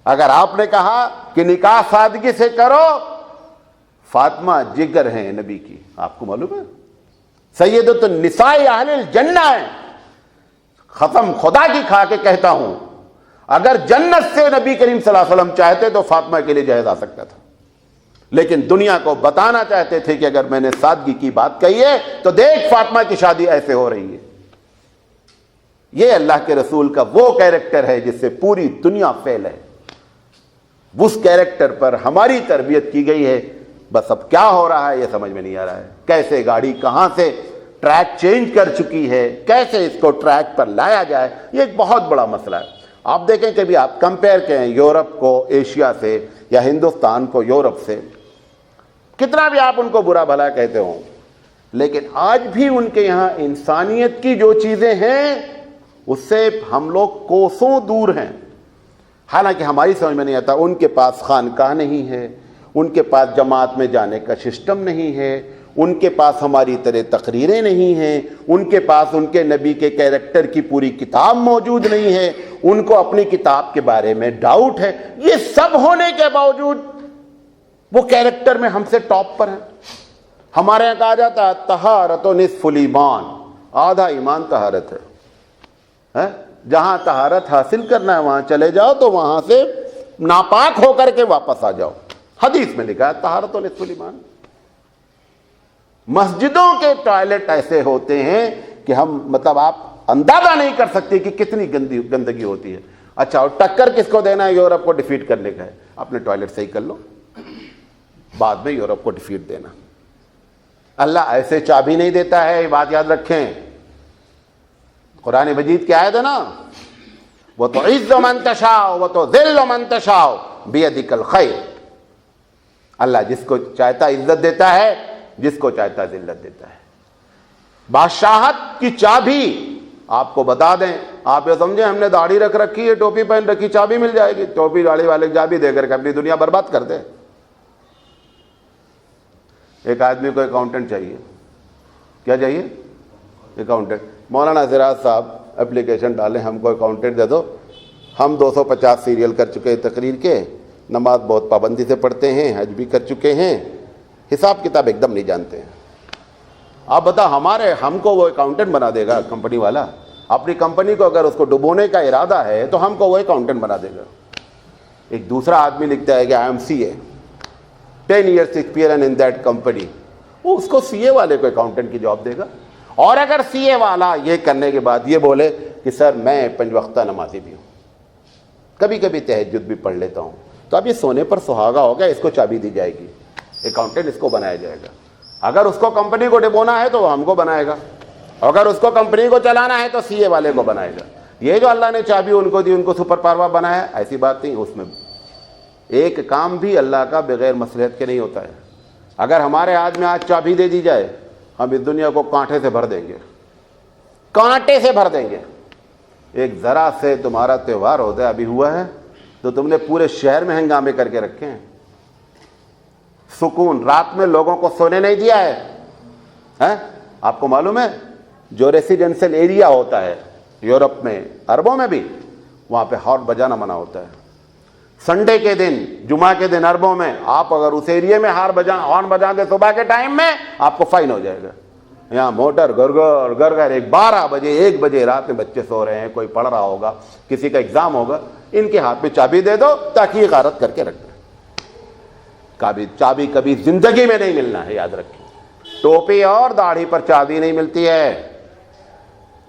اگر آپ نے کہا کہ نکاح سادگی سے کرو، فاطمہ جگر ہیں نبی کی، آپ کو معلوم ہے سیدۃ النساء اہل الجنہ ہیں. قسم خدا کی کھا کے کہتا ہوں، اگر جنت سے نبی کریم صلی اللہ علیہ وسلم چاہتے تو فاطمہ کے لیے جہیز آ سکتا تھا. لیکن دنیا کو بتانا چاہتے تھے کہ اگر میں نے سادگی کی بات کہی ہے تو دیکھ فاطمہ کی شادی ایسے ہو رہی ہے. یہ اللہ کے رسول کا وہ کیریکٹر ہے جس سے پوری دنیا فیل ہے. اس کیریکٹر پر ہماری تربیت کی گئی ہے. بس اب کیا ہو رہا ہے یہ سمجھ میں نہیں آ رہا ہے. کیسے گاڑی کہاں سے ٹریک چینج کر چکی ہے، کیسے اس کو ٹریک پر لایا جائے، یہ ایک بہت بڑا مسئلہ ہے. آپ دیکھیں کبھی آپ کمپیئر کریں یورپ کو ایشیا سے یا ہندوستان کو یورپ سے، کتنا بھی آپ ان کو برا بھلا کہتے ہوں، لیکن آج بھی ان کے یہاں انسانیت کی جو چیزیں ہیں اس سے ہم لوگ کوسوں دور ہیں. حالانکہ ہماری سمجھ میں نہیں آتا. ان کے پاس خانقاہ نہیں ہے، ان کے پاس جماعت میں جانے کا سسٹم نہیں ہے، ان کے پاس ہماری طرح تقریریں نہیں ہیں، ان کے پاس ان کے نبی کے کیریکٹر کی پوری کتاب موجود نہیں ہے، ان کو اپنی کتاب کے بارے میں ڈاؤٹ ہے. یہ سب ہونے کے باوجود وہ کیریکٹر میں ہم سے ٹاپ پر ہیں. ہمارے یہاں کہا جاتا ہے طہارت نصف الایمان، آدھا ایمان طہارت ہے. جہاں طہارت حاصل کرنا ہے وہاں چلے جاؤ تو وہاں سے ناپاک ہو کر کے واپس آ جاؤ. حدیث میں لکھا ہے طہارت نصف الایمان. مسجدوں کے ٹوائلٹ ایسے ہوتے ہیں کہ ہم آپ اندازہ نہیں کر سکتے کہ کتنی گندگی ہوتی ہے. اچھا, اور ٹکر کس کو دینا ہے؟ یورپ کو ڈیفیٹ کرنے کا ہے. اپنے ٹوائلٹ صحیح کر لو, بعد میں یورپ کو ڈیفیٹ دینا. اللہ ایسے چابی نہیں دیتا ہے, یہ بات یاد رکھیں. قرآن مجید کی آیت ہے نا, وہ تو عز من تشاء وہ تو ذل من تشاء بیدک الخیر. اللہ جس کو چاہتا عزت دیتا ہے, جس کو چاہتا ذلت دیتا ہے. بادشاہت کی چابی آپ کو بتا دیں, آپ یہ سمجھیں ہم نے داڑھی رکھ رکھی ہے, ٹوپی پہن رکھی, چابی مل جائے گی. ٹوپی داڑھی والے کی چابی دے کر کے اپنی دنیا برباد کر دے. ایک آدمی کو اکاؤنٹنٹ چاہیے. کیا چاہیے؟ اکاؤنٹنٹ. مولانا سراج صاحب اپلیکیشن ڈالیں, ہم کو اکاؤنٹنٹ دے دو. ہم 250 سیریل کر چکے ہیں تقریر کے, نماز بہت پابندی سے پڑھتے ہیں, حج بھی کر چکے ہیں, حساب کتاب ایک دم نہیں جانتے ہیں. آپ بتا, ہم کو وہ اکاؤنٹنٹ بنا دے گا کمپنی والا؟ اپنی کمپنی کو اگر اس کو ڈبونے کا ارادہ ہے تو ہم کو وہ اکاؤنٹنٹ بنا دے گا. ایک دوسرا آدمی لکھتا ہے کہ I am C A, 10 years experience in that company, وہ اس کو سی اے والے کو اکاؤنٹنٹ کی جاب دے گا. اور اگر سی اے والا یہ کرنے کے بعد یہ بولے کہ سر میں 5 وقتہ نمازی بھی ہوں, کبھی کبھی تہجد بھی پڑھ لیتا ہوں, تو اب یہ سونے پر سہاگا ہو گیا, اس کو چابی دی جائے گی, اکاؤنٹنٹ اس کو بنایا جائے گا. اگر اس کو کمپنی کو ڈبونا ہے تو وہ ہم کو بنائے گا, اگر اس کو کمپنی کو چلانا ہے تو سی اے والے کو بنائے گا. یہ جو اللہ نے چابی ان کو دی, ان کو سپر پاور بنایا, ایسی بات نہیں. اس میں ایک کام بھی اللہ کا بغیر مصلحت کے نہیں ہوتا ہے. اگر ہمارے ہاتھ میں آج چابی دے دی جائے, ہم اس دنیا کو کانٹے سے بھر دیں گے, کانٹے سے بھر دیں گے. ایک ذرا سے تمہارا تہوار ہوتا ہے, ابھی ہوا ہے, تو تم نے پورے شہر میں ہنگامے کر کے رکھے ہیں. سکون, رات میں لوگوں کو سونے نہیں دیا ہے. آپ کو معلوم ہے جو ریسیڈینشل ایریا ہوتا ہے یورپ میں, عربوں میں بھی, وہاں پہ ہارن بجانا منع ہوتا ہے. سنڈے کے دن, جمعہ کے دن عربوں میں آپ اگر اس ایریے میں ہارن بجا دیں صبح کے ٹائم میں, آپ کو فائن ہو جائے گا. یہاں موٹر گرگر گرگر, 12 بجے 1 بجے رات میں بچے سو رہے ہیں, کوئی پڑھ رہا ہوگا, کسی کا ایگزام ہوگا, ان کے ہاتھ میں چابی دے دو تاکہ یہ غارت کر کے رکھ دیں. چابی کبھی زندگی میں نہیں ملنا ہے, یاد رکھیں. ٹوپی اور داڑھی پر چابی نہیں ملتی ہے.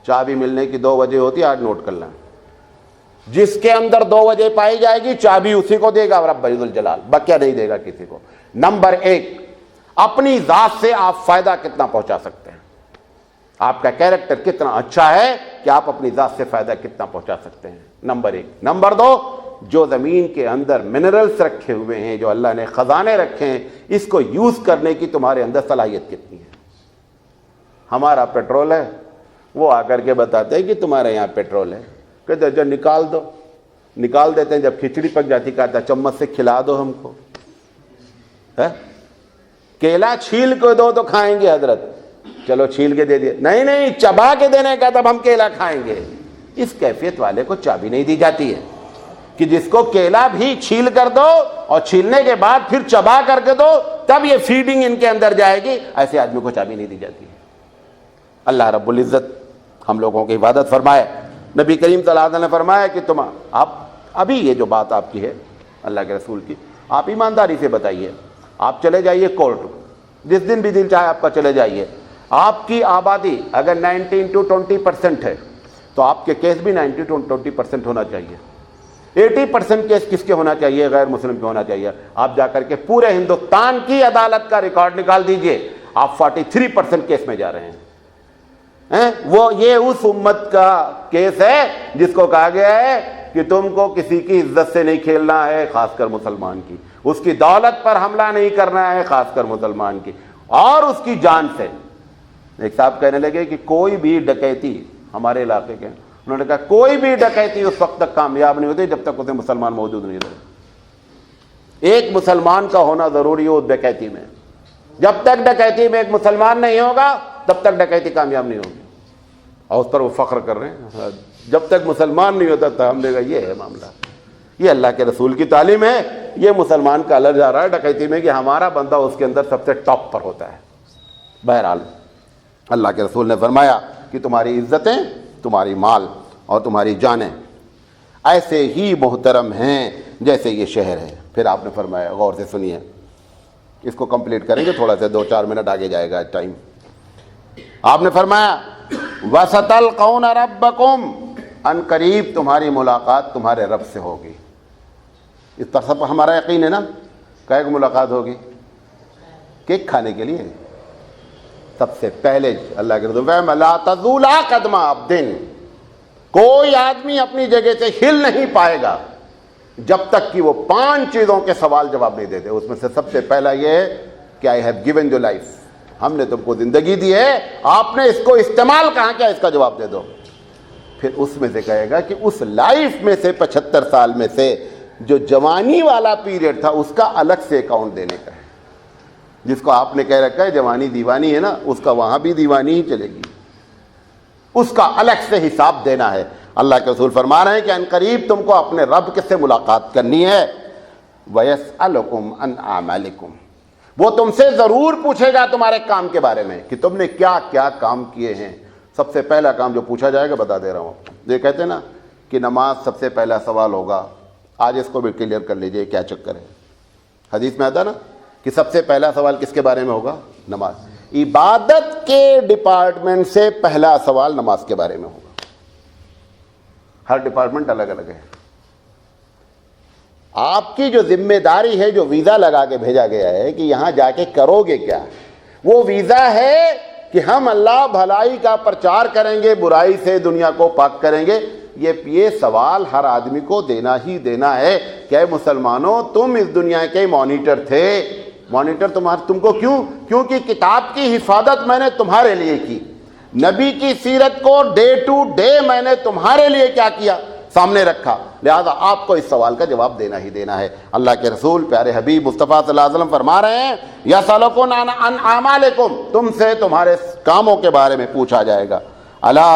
چابی ملنے کی 2 وجہ ہوتی ہے, آج نوٹ کر لیں. جس کے اندر 2 وجہ پائی جائے گی, چابی اسی کو دے گا رب ذوالجلال, بقیہ نہیں دے گا کسی کو. نمبر 1, اپنی ذات سے آپ فائدہ کتنا پہنچا سکتے ہیں. آپ کا کیریکٹر کتنا اچھا ہے کہ آپ اپنی ذات سے فائدہ کتنا پہنچا سکتے ہیں. نمبر 1. نمبر 2, جو زمین کے اندر منرلز رکھے ہوئے ہیں, جو اللہ نے خزانے رکھے ہیں, اس کو یوز کرنے کی تمہارے اندر صلاحیت کتنی ہے. ہمارا پیٹرول ہے, وہ آ کر کے بتاتے ہیں کہ تمہارے یہاں پیٹرول ہے, کہتے جو نکال دو, نکال دیتے ہیں. جب کھچڑی پک جاتی کہتا ہے چمچ سے کھلا دو ہم کو. کیلا چھیل کے دو تو کھائیں گے حضرت, چلو چھیل کے دے دیا, نہیں چبا کے دینے کا تب ہم کیلا کھائیں گے. اس کیفیت والے کو چابی نہیں دی جاتی ہے کہ جس کو کیلا بھی چھیل کر دو اور چھیلنے کے بعد پھر چبا کر کے دو تب یہ فیڈنگ ان کے اندر جائے گی. ایسے آدمی کو چابی نہیں دی جاتی ہے. اللہ رب العزت ہم لوگوں کی عبادت فرمائے. نبی کریم صلی اللہ علیہ وسلم نے فرمایا کہ آپ ابھی یہ جو بات آپ کی ہے اللہ کے رسول کی, آپ ایمانداری سے بتائیے. آپ چلے جائیے کورٹ, جس دن بھی دل چاہے آپ کا چلے جائیے. آپ کی آبادی اگر 19 to 20% ہے تو آپ کے کیس بھی 90 to 20% ہونا چاہیے. 80% کیس کس کے ہونا چاہیے؟ غیر مسلم کے ہونا چاہیے. آپ جا کر کے پورے ہندوستان کی عدالت کا ریکارڈ نکال دیجئے, آپ 43% کیس میں جا رہے ہیں. وہ یہ اس امت کا کیس ہے جس کو کہا گیا ہے کہ تم کو کسی کی عزت سے نہیں کھیلنا ہے, خاص کر مسلمان کی. اس کی دولت پر حملہ نہیں کرنا ہے, خاص کر مسلمان کی, اور اس کی جان سے. ایک صاحب کہنے لگے کہ کوئی بھی ڈکیتی, ہمارے علاقے کے, انہوں نے کہا کوئی بھی ڈکیتی اس وقت تک کامیاب نہیں ہوتی جب تک اسے مسلمان موجود نہیں رہے. ایک مسلمان کا ہونا ضروری ہے اس ڈکیتی میں. جب تک ڈکیتی میں ایک مسلمان نہیں ہوگا تب تک ڈکیتی کامیاب نہیں ہوگی. اور اس پر وہ فخر کر رہے ہیں, جب تک مسلمان نہیں ہوتا تھا. ہم نے کہا یہ ہے معاملہ, یہ اللہ کے رسول کی تعلیم ہے. یہ مسلمان کا الگ جا رہا ہے ڈکیتی میں کہ ہمارا بندہ اس کے اندر سب سے ٹاپ پر ہوتا ہے. بہرحال اللہ کے رسول نے فرمایا کہ تمہاری عزتیں, تمہاری مال اور تمہاری جانیں ایسے ہی محترم ہیں جیسے یہ شہر ہے. پھر آپ نے فرمایا, غور سے سنیے, اس کو کمپلیٹ کریں گے, تھوڑا سا 2-4 منٹ آگے جائے گا ٹائم. آپ نے فرمایا وَسَتَلْقَوْنَ رَبَّكُمْ، ان قریب تمہاری ملاقات تمہارے رب سے ہوگی. اس پر سب ہمارا یقین ہے نا. کہے کہ ملاقات ہوگی کیک کھانے کے لیے سب سے پہلے اللہ کے رسول لَا تَزُولَ قَدْمَ عَبْدٍ، کوئی آدمی اپنی جگہ سے ہل نہیں پائے گا جب تک کہ وہ 5 چیزوں کے سوال جواب نہیں دیتے. اس میں سے سب سے پہلا یہ ہے کہ I have given you life, ہم نے تم کو زندگی دی ہے، آپ نے اس کو استعمال کہاں کیا، اس کا جواب دے دو. پھر اس میں سے کہے گا کہ اس لائف میں سے 75 سال میں سے جو جوانی والا پیریڈ تھا اس کا الگ سے اکاؤنٹ دینے کا ہے. جس کو آپ نے کہہ رکھا ہے جوانی دیوانی ہے نا، اس کا وہاں بھی دیوانی ہی چلے گی، اس کا الگ سے حساب دینا ہے. اللہ کے رسول فرما رہے ہیں کہ ان قریب تم کو اپنے رب کے سے ملاقات کرنی ہے. وَيَسْأَلُكُمْ عَنْ أَعْمَالِكُمْ، وہ تم سے ضرور پوچھے گا تمہارے کام کے بارے میں کہ تم نے کیا کیا کام کیے ہیں. سب سے پہلا کام جو پوچھا جائے گا بتا دے رہا ہوں. یہ کہتے ہیں نا کہ نماز سب سے پہلا سوال ہوگا، آج اس کو بھی کلیئر کر لیجئے کیا چکر ہے. حدیث میں آتا نا کہ سب سے پہلا سوال کس کے بارے میں ہوگا، نماز. عبادت کے ڈپارٹمنٹ سے پہلا سوال نماز کے بارے میں ہوگا. ہر ڈپارٹمنٹ الگ الگ ہے. آپ کی جو ذمہ داری ہے، جو ویزا لگا کے بھیجا گیا ہے کہ یہاں جا کے کرو گے کیا، وہ ویزا ہے کہ ہم اللہ بھلائی کا پرچار کریں گے، برائی سے دنیا کو پاک کریں گے. یہ سوال ہر آدمی کو دینا ہی دینا ہے کہ اے مسلمانوں، تم اس دنیا کے مانیٹر تھے. مانیٹر تم کو کیونکہ کتاب کی حفاظت میں نے تمہارے لیے کی، نبی کی سیرت کو ڈے ٹو ڈے میں نے تمہارے لیے کیا کیا، سامنے رکھا. لہذا آپ کو اس سوال کا جواب دینا ہی دینا ہے. اللہ کے رسول پیارے حبیب مصطفیٰ صلی اللہ علیہ وسلم فرما رہے ہیں یسألون عن اعمالکم، تم سے تمہارے کاموں کے بارے میں پوچھا جائے گا. الا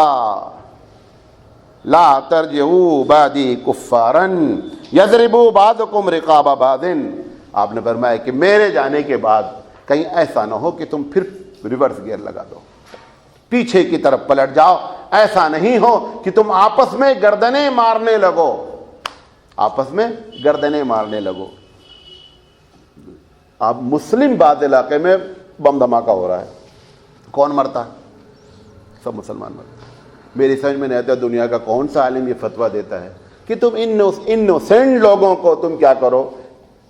لا ترجعوا بعدی کفارا یضرب بعضکم رقاب بعض. آپ نے فرمایا کہ میرے جانے کے بعد کہیں ایسا نہ ہو کہ تم پھر ریورس گیئر لگا دو، پیچھے کی طرف پلٹ جاؤ. ایسا نہیں ہو کہ تم آپس میں گردنیں مارنے لگو، آپس میں گردنیں مارنے لگو. اب مسلم بعض علاقے میں بم دھماکہ ہو رہا ہے، کون مرتا ہے؟ سب مسلمان مرتے. میری سمجھ میں نہیں آتا دنیا کا کون سا عالم یہ فتویٰ دیتا ہے کہ تم انوسینٹ لوگوں کو تم کیا کرو،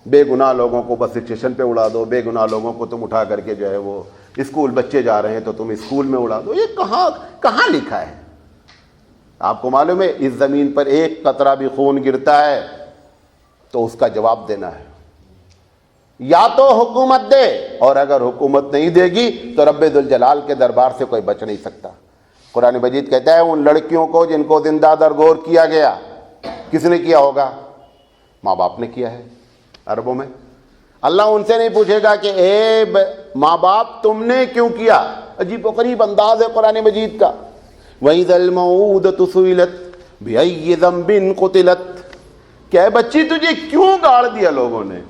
بے گناہ لوگوں کو بس اسٹیشن پہ اڑا دو، بے گناہ لوگوں کو تم اٹھا کر کے جو ہے وہ اسکول بچے جا رہے ہیں تو تم اسکول میں اڑا دو. یہ کہاں لکھا ہے؟ آپ کو معلوم ہے اس زمین پر ایک قطرہ بھی خون گرتا ہے تو اس کا جواب دینا ہے. یا تو حکومت دے، اور اگر حکومت نہیں دے گی تو رب ذوالجلال کے دربار سے کوئی بچ نہیں سکتا. قرآن مجید کہتا ہے ان لڑکیوں کو جن کو زندہ درگور کیا گیا، کس نے کیا ہوگا؟ ماں باپ نے کیا ہے. عربوں میں اللہ ان سے نہیں پوچھے گا کہ اے ماں باپ تم نے کیوں کیا. عجیب و غریب انداز ہے قرآن مجید کا. وَإِذَا الْمَوْءُودَةُ سُئِلَتْ بِأَيِّ ذَنبٍ قُتِلَتْ، کہ اے بچی تجھے کیوں گاڑ دیا لوگوں نے.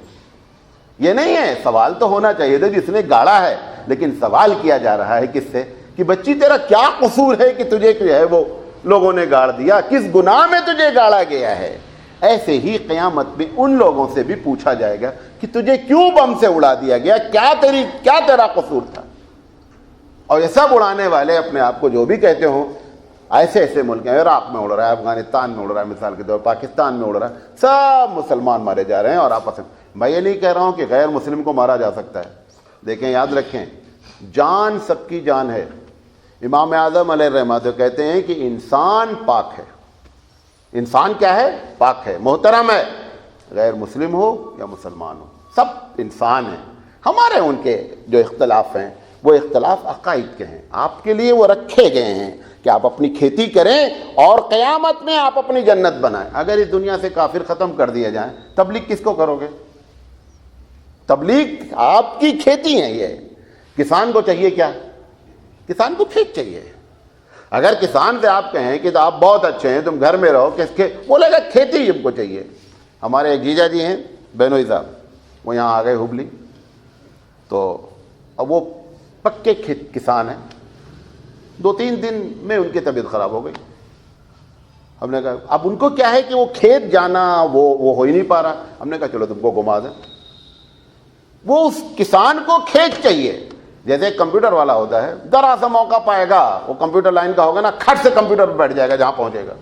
یہ نہیں ہے، سوال تو ہونا چاہیے تھا جس نے گاڑا ہے، لیکن سوال کیا جا رہا ہے کس سے کہ بچی تیرا کیا قصور ہے کہ تجھے جو ہے وہ لوگوں نے گاڑ دیا، کس گناہ میں تجھے گاڑا گیا ہے. ایسے ہی قیامت میں ان لوگوں سے بھی پوچھا جائے گا کہ تجھے کیوں بم سے اڑا دیا گیا، کیا تیرا قصور تھا. اور یہ سب اڑانے والے اپنے آپ کو جو بھی کہتے ہوں، ایسے ملک ہیں، عراق میں اڑ رہا ہے، افغانستان میں اڑ رہا ہے، مثال کے طور پاکستان میں اڑ رہا ہے، سب مسلمان مارے جا رہے ہیں. اور آپس میں میں یہ نہیں کہہ رہا ہوں کہ غیر مسلم کو مارا جا سکتا ہے. دیکھیں یاد رکھیں، جان سب کی جان ہے. امام اعظم علیہ الرحمہ تو کہتے ہیں کہ انسان پاک ہے. انسان کیا ہے؟ پاک ہے، محترم ہے. غیر مسلم ہو یا مسلمان ہو، سب انسان ہیں. ہمارے ان کے جو اختلاف ہیں وہ اختلاف عقائد کے ہیں، آپ کے لیے وہ رکھے گئے ہیں کہ آپ اپنی کھیتی کریں اور قیامت میں آپ اپنی جنت بنائیں. اگر اس دنیا سے کافر ختم کر دیے جائیں، تبلیغ کس کو کرو گے؟ تبلیغ آپ کی کھیتی ہے. یہ کسان کو چاہیے کیا؟ کسان کو کھیت چاہیے. اگر کسان سے آپ کہیں کہ آپ بہت اچھے ہیں، تم گھر میں رہو، بولے گا کھیتی ہم کو چاہیے. ہمارے ایک جیجا جی ہیں بینوئی صاحب، وہ یہاں آ گئے ہبلی، تو اب وہ پکے کسان ہیں. 2-3 دن میں ان کی طبیعت خراب ہو گئی. ہم نے کہا اب ان کو کیا ہے کہ وہ کھیت جانا وہ ہو ہی نہیں پا رہا. ہم نے کہا چلو تم کو گھما دیں. وہ اس کسان کو کھیت چاہیے، جیسے ایک کمپیوٹر والا ہوتا ہے، ذرا سا موقع پائے گا، وہ کمپیوٹر لائن کا ہوگا نا، کھٹ سے کمپیوٹر پہ بیٹھ جائے گا جہاں پہنچے گا،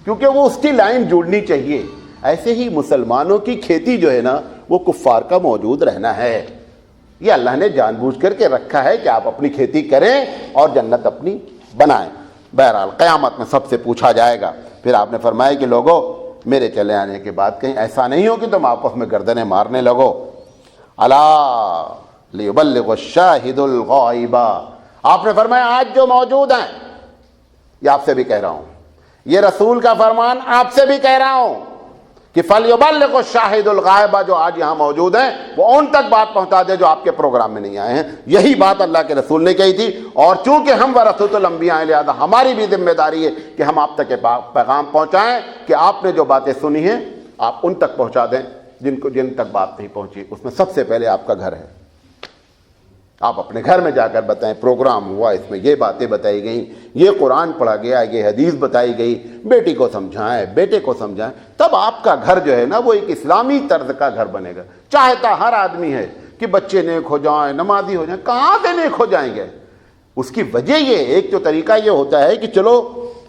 کیونکہ وہ اس کی لائن جڑنی چاہیے۔ ایسے ہی مسلمانوں کی کھیتی جو ہے نا وہ کفار کا موجود رہنا ہے۔ یہ اللہ نے جان بوجھ کر کے رکھا ہے کہ آپ اپنی کھیتی کریں اور جنت اپنی بنائیں۔ بہرحال قیامت میں سب سے پوچھا جائے گا۔ پھر آپ نے فرمایا کہ لوگوں میرے چلے آنے کے بعد کہیں ایسا نہیں ہو کہ تم آپس میں گردنیں مارنے لگو۔ الا لیبلغ الشاہد الغائب، آپ نے فرمایا آج جو موجود ہیں، یہ آپ سے بھی کہہ رہا ہوں، یہ رسول کا فرمان آپ سے بھی کہہ رہا ہوں کہ فلیبلغ الشاہد الغائب، جو آج یہاں موجود ہیں وہ ان تک بات پہنچا دے جو آپ کے پروگرام میں نہیں آئے ہیں۔ یہی بات اللہ کے رسول نے کہی تھی، اور چونکہ ہم ورثۃ الانبیاء ہیں لہذا ہماری بھی ذمہ داری ہے کہ ہم آپ تک پیغام پہنچائیں کہ آپ نے جو باتیں سنی ہیں آپ ان تک پہنچا دیں جن تک بات نہیں پہنچی۔ اس میں سب سے پہلے آپ کا گھر ہے، آپ اپنے گھر میں جا کر بتائیں پروگرام ہوا، اس میں یہ باتیں بتائی گئیں، یہ قرآن پڑھا گیا، یہ حدیث بتائی گئی، بیٹی کو سمجھائیں، بیٹے کو سمجھائیں، تب آپ کا گھر جو ہے نا وہ ایک اسلامی طرز کا گھر بنے گا۔ چاہتا ہر آدمی ہے کہ بچے نیک ہو جائیں، نمازی ہو جائیں، کہاں سے نیک ہو جائیں گے؟ اس کی وجہ یہ ایک جو طریقہ یہ ہوتا ہے کہ چلو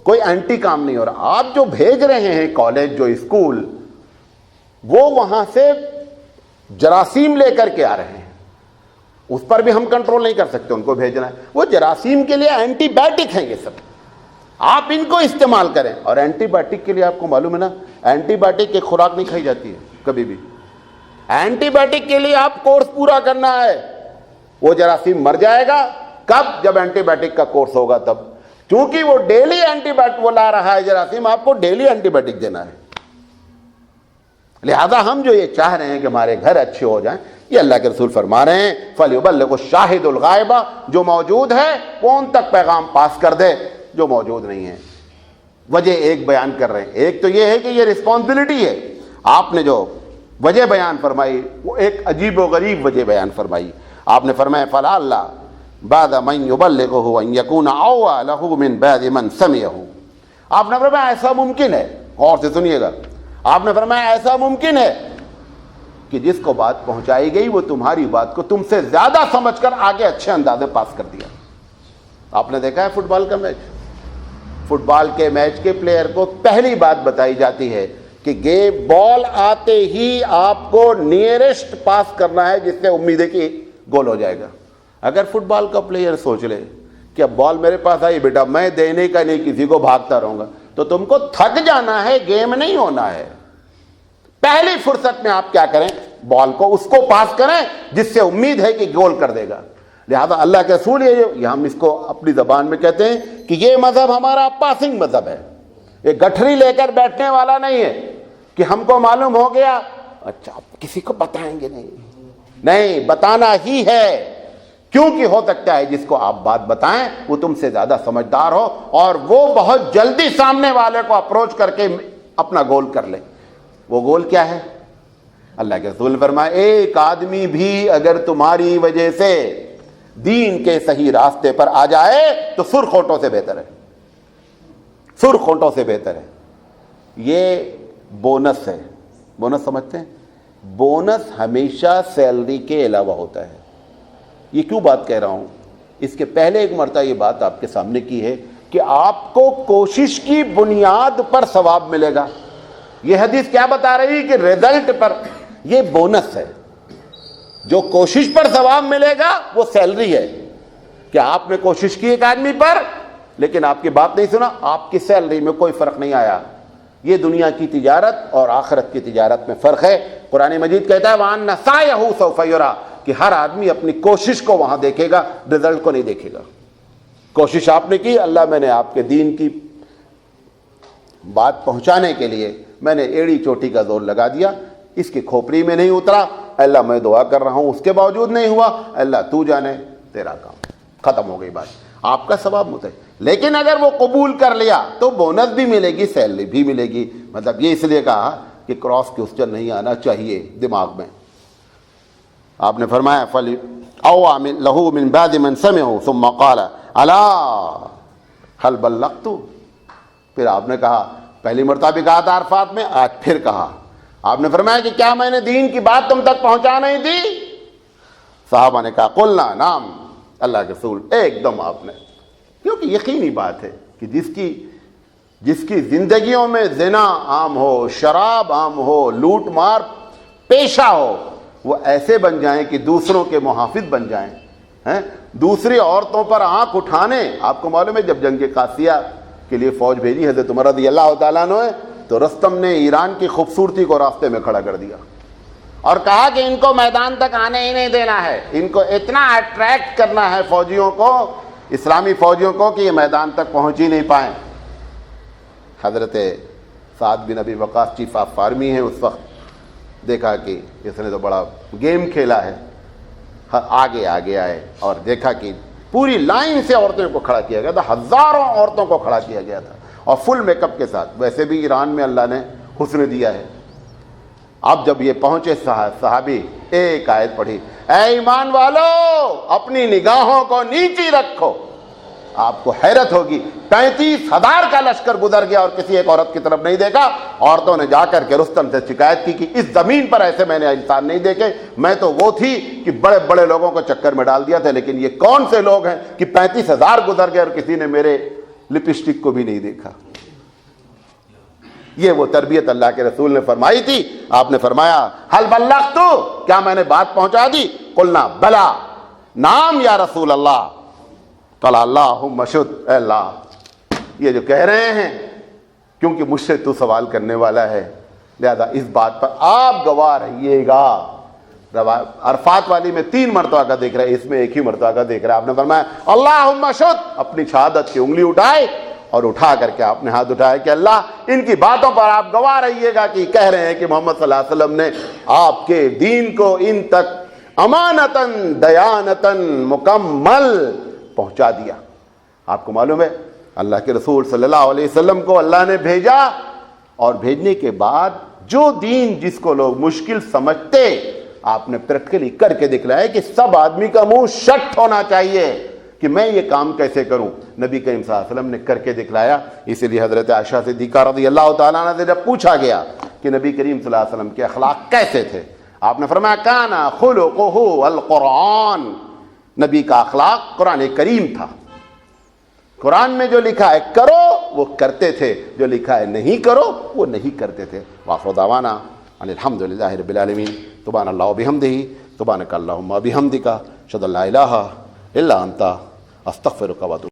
کوئی اینٹی کام نہیں ہو رہا، آپ جو بھیج رہے ہیں کالج جو اسکول، وہ وہاں سے جراثیم لے کر کے آ رہے ہیں، اس پر بھی ہم کنٹرول نہیں کر سکتے، ان کو بھیجنا ہے، وہ جراثیم کے لیے اینٹی بائیوٹک ہیں، یہ سب آپ ان کو استعمال کریں۔ اور اینٹی بائیوٹک کے لیے آپ کو معلوم ہے نا، اینٹی بائیوٹک کی خوراک نہیں کھائی جاتی ہے کبھی بھی، اینٹی بائیوٹک کے لیے آپ کورس پورا کرنا ہے۔ وہ جراثیم مر جائے گا کب؟ جب اینٹی بائیوٹک کا کورس ہوگا تب، کیونکہ وہ ڈیلی اینٹی بائیوٹک وہ لا رہا ہے جراثیم، آپ کو ڈیلی اینٹی بائیوٹک دینا ہے۔ لہذا ہم جو یہ چاہ رہے ہیں کہ ہمارے گھر اچھے ہو جائیں، یہ اللہ کے رسول فرما رہے ہیں فَلْيُبَلِّغُ الشَّاهِدُ الْغَائِبَ، جو موجود ہے وہ ان تک پیغام پاس کر دے جو موجود نہیں ہے۔ وجہ ایک بیان کر رہے ہیں، ایک تو یہ ہے کہ یہ رسپانسبلٹی ہے، آپ نے جو وجہ بیان فرمائی وہ ایک عجیب و غریب وجہ بیان فرمائی۔ آپ نے فرمایا فَلَعَلَّ بَعْدَ مَنْ يُبَلِّغُهُ أَنْ يَكُونَ أَوْعَى لَهُ مِنْ بَعْدِ مَنْ سَمِعَهُ۔ آپ نے فرمایا ایسا ممکن ہے، غور سے سنیے گا، آپ نے فرمایا ایسا ممکن ہے کہ جس کو بات پہنچائی گئی وہ تمہاری بات کو تم سے زیادہ سمجھ کر آگے اچھے انداز میں پاس کر دیا۔ آپ نے دیکھا ہے فٹ بال کا میچ، فٹ بال کے میچ کے پلیئر کو پہلی بات بتائی جاتی ہے کہ گیم بال آتے ہی آپ کو نیئرسٹ پاس کرنا ہے جس سے امید ہے کہ گول ہو جائے گا۔ اگر فٹ بال کا پلیئر سوچ لے کہ اب بال میرے پاس آئی بیٹا میں دینے کا نہیں کسی کو بھاگتا رہوں گا، تو تم کو تھک جانا ہے، گیم نہیں ہونا ہے۔ پہلی فرصت میں آپ کیا کریں؟ بال کو اس کو پاس کریں جس سے امید ہے کہ گول کر دے گا۔ لہذا اللہ کے رسول یہ ہم اس کو اپنی زبان میں کہتے ہیں کہ یہ مذہب ہمارا پاسنگ مذہب ہے، یہ گٹھری لے کر بیٹھنے والا نہیں ہے کہ ہم کو معلوم ہو گیا اچھا کسی کو بتائیں گے نہیں، بتانا ہی ہے، کیونکہ ہو سکتا ہے جس کو آپ بات بتائیں وہ تم سے زیادہ سمجھدار ہو اور وہ بہت جلدی سامنے والے کو اپروچ کر کے اپنا گول کر لے۔ وہ گول کیا ہے؟ اللہ کے رسول فرمائے ایک آدمی بھی اگر تمہاری وجہ سے دین کے صحیح راستے پر آ جائے تو سرخ ہونٹوں سے بہتر ہے، سرخ ہونٹوں سے بہتر ہے۔ یہ بونس ہے، بونس سمجھتے ہیں؟ بونس ہمیشہ سیلری کے علاوہ ہوتا ہے۔ یہ کیوں بات کہہ رہا ہوں؟ اس کے پہلے ایک مرتبہ یہ بات آپ کے سامنے کی ہے کہ آپ کو کوشش کی بنیاد پر ثواب ملے گا۔ یہ حدیث کیا بتا رہی ہے کہ رزلٹ پر، یہ بونس ہے، جو کوشش پر ثواب ملے گا وہ سیلری ہے کہ آپ نے کوشش کی ایک آدمی پر لیکن آپ کی بات نہیں سنا، آپ کی سیلری میں کوئی فرق نہیں آیا۔ یہ دنیا کی تجارت اور آخرت کی تجارت میں فرق ہے۔ قرآن مجید کہتا ہے وَأَنَّ سَعْيَهُ سَوْفَ يُرَىٰ، کہ ہر آدمی اپنی کوشش کو وہاں دیکھے گا، رزلٹ کو نہیں دیکھے گا۔ کوشش آپ نے کی، اللہ میں نے آپ کے دین کی بات پہنچانے کے لیے میں نے ایڑی چوٹی کا زور لگا دیا، اس کی کھوپڑی میں نہیں اترا، اللہ میں دعا کر رہا ہوں اس کے باوجود نہیں ہوا، اللہ تو جانے، تیرا کام، ختم ہو گئی بات، آپ کا ثواب مجھے۔ لیکن اگر وہ قبول کر لیا تو بونس بھی ملے گی، سیلری بھی ملے گی۔ مطلب یہ اس لیے کہا کہ کراس کوسچن نہیں آنا چاہیے دماغ میں۔ آپ نے فرمایا أَوْعَى لَهُ مِنْ بَعْدِ مَنْ سَمِعَهُ ثُمَّ قَالَ أَلَا هَلْ بَلَّغْتُ، پھر آپ نے کہا، پہلی مرتبہ بھی کہا تھا عرفات میں، آج پھر کہا، آپ نے فرمایا کہ کیا میں نے دین کی بات تم تک پہنچا نہیں دی؟ صحابہ نے کہا قلنا نعم، اللہ کے رسول ایک دم آپ نے، کیونکہ یقینی بات ہے کہ جس کی زندگیوں میں زنا عام ہو، شراب عام ہو، لوٹ مار پیشہ ہو، وہ ایسے بن جائیں کہ دوسروں کے محافظ بن جائیں، دوسری عورتوں پر آنکھ اٹھانے۔ آپ کو معلوم ہے جب جنگ قادسیہ کے لیے فوج بھیجی حضرت عمر رضی اللہ تعالیٰ عنہ، تو رستم نے ایران کی خوبصورتی کو راستے میں کھڑا کر دیا اور کہا کہ ان کو میدان تک آنے ہی نہیں دینا ہے، ان کو اتنا اٹریکٹ کرنا ہے فوجیوں کو، اسلامی فوجیوں کو، کہ یہ میدان تک پہنچ ہی نہیں پائیں۔ حضرت سعد بن ابی وقاص چیف آف آرمی ہیں اس وقت، دیکھا کہ اس نے تو بڑا گیم کھیلا ہے، آگے آئے اور دیکھا کہ پوری لائن سے عورتوں کو کھڑا کیا گیا تھا، ہزاروں عورتوں کو کھڑا کیا گیا تھا اور فل میک اپ کے ساتھ۔ ویسے بھی ایران میں اللہ نے حسن دیا ہے۔ اب جب یہ پہنچے صحابی، ایک آیت پڑھی، اے ایمان والو اپنی نگاہوں کو نیچی رکھو۔ آپ کو حیرت ہوگی 35,000 کا لشکر گزر گیا اور کسی ایک عورت کی طرف نہیں دیکھا۔ عورتوں نے جا کر کے رستم سے شکایت کی کہ اس زمین پر ایسے میں نے انسان نہیں دیکھے، میں تو وہ تھی کہ بڑے بڑے لوگوں کو چکر میں ڈال دیا تھا، لیکن یہ کون سے لوگ ہیں کہ 35,000 گزر گئے اور کسی نے میرے لپسٹک کو بھی نہیں دیکھا۔ یہ وہ تربیت اللہ کے رسول نے فرمائی تھی۔ آپ نے فرمایا حل بلغت، کیا میں نے بات پہنچا دی؟ قلنا بلا نعم یا رسول اللہ۔ قال اللہم شہد، اے اللہ یہ جو کہہ رہے ہیں، کیونکہ مجھ سے تو سوال کرنے والا ہے، لہذا اس بات پر آپ گواہ رہیے گا۔ عرفات والی میں 3 مرتبہ کا دیکھ رہے ہیں، اس میں ایک ہی مرتبہ کا دیکھ رہے ہیں۔ آپ نے فرمایا اللہم شہد، اپنی شہادت کی انگلی اٹھائے اور اٹھا کر کے آپ نے ہاتھ اٹھایا کہ اللہ ان کی باتوں پر آپ گواہ رہیے گا کہ کہہ رہے ہیں کہ محمد صلی اللہ علیہ وسلم نے آپ کے دین کو ان تک امانتاً دیانتاً مکمل پہنچا دیا۔ آپ کو معلوم ہے اللہ کے رسول صلی اللہ علیہ وسلم کو اللہ نے بھیجا، اور بھیجنے کے بعد جو دین جس کو لوگ مشکل سمجھتے، آپ نے پریکٹیکلی کر کے دکھلایا کہ سب آدمی کا منہ شٹ ہونا چاہیے کہ میں یہ کام کیسے کروں۔ نبی کریم صلی اللہ علیہ وسلم نے کر کے دکھلایا۔ اسی لیے حضرت عائشہ صدیقہ رضی اللہ تعالیٰ عنہ سے جب پوچھا گیا کہ نبی کریم صلی اللہ علیہ وسلم کے اخلاق کیسے تھے، آپ نے فرمایا کان خلقہ القرآن، نبی کا اخلاق قرآن کریم تھا۔ قرآن میں جو لکھا ہے کرو وہ کرتے تھے، جو لکھا ہے نہیں کرو وہ نہیں کرتے تھے۔ وآخر دعوانا ان الحمد للہ رب العالمین۔ سبحان اللہ وبحمدہ، سبحانک اللہم وبحمدک، اشہد ان لا الہ الا انت، استغفرک واتوب۔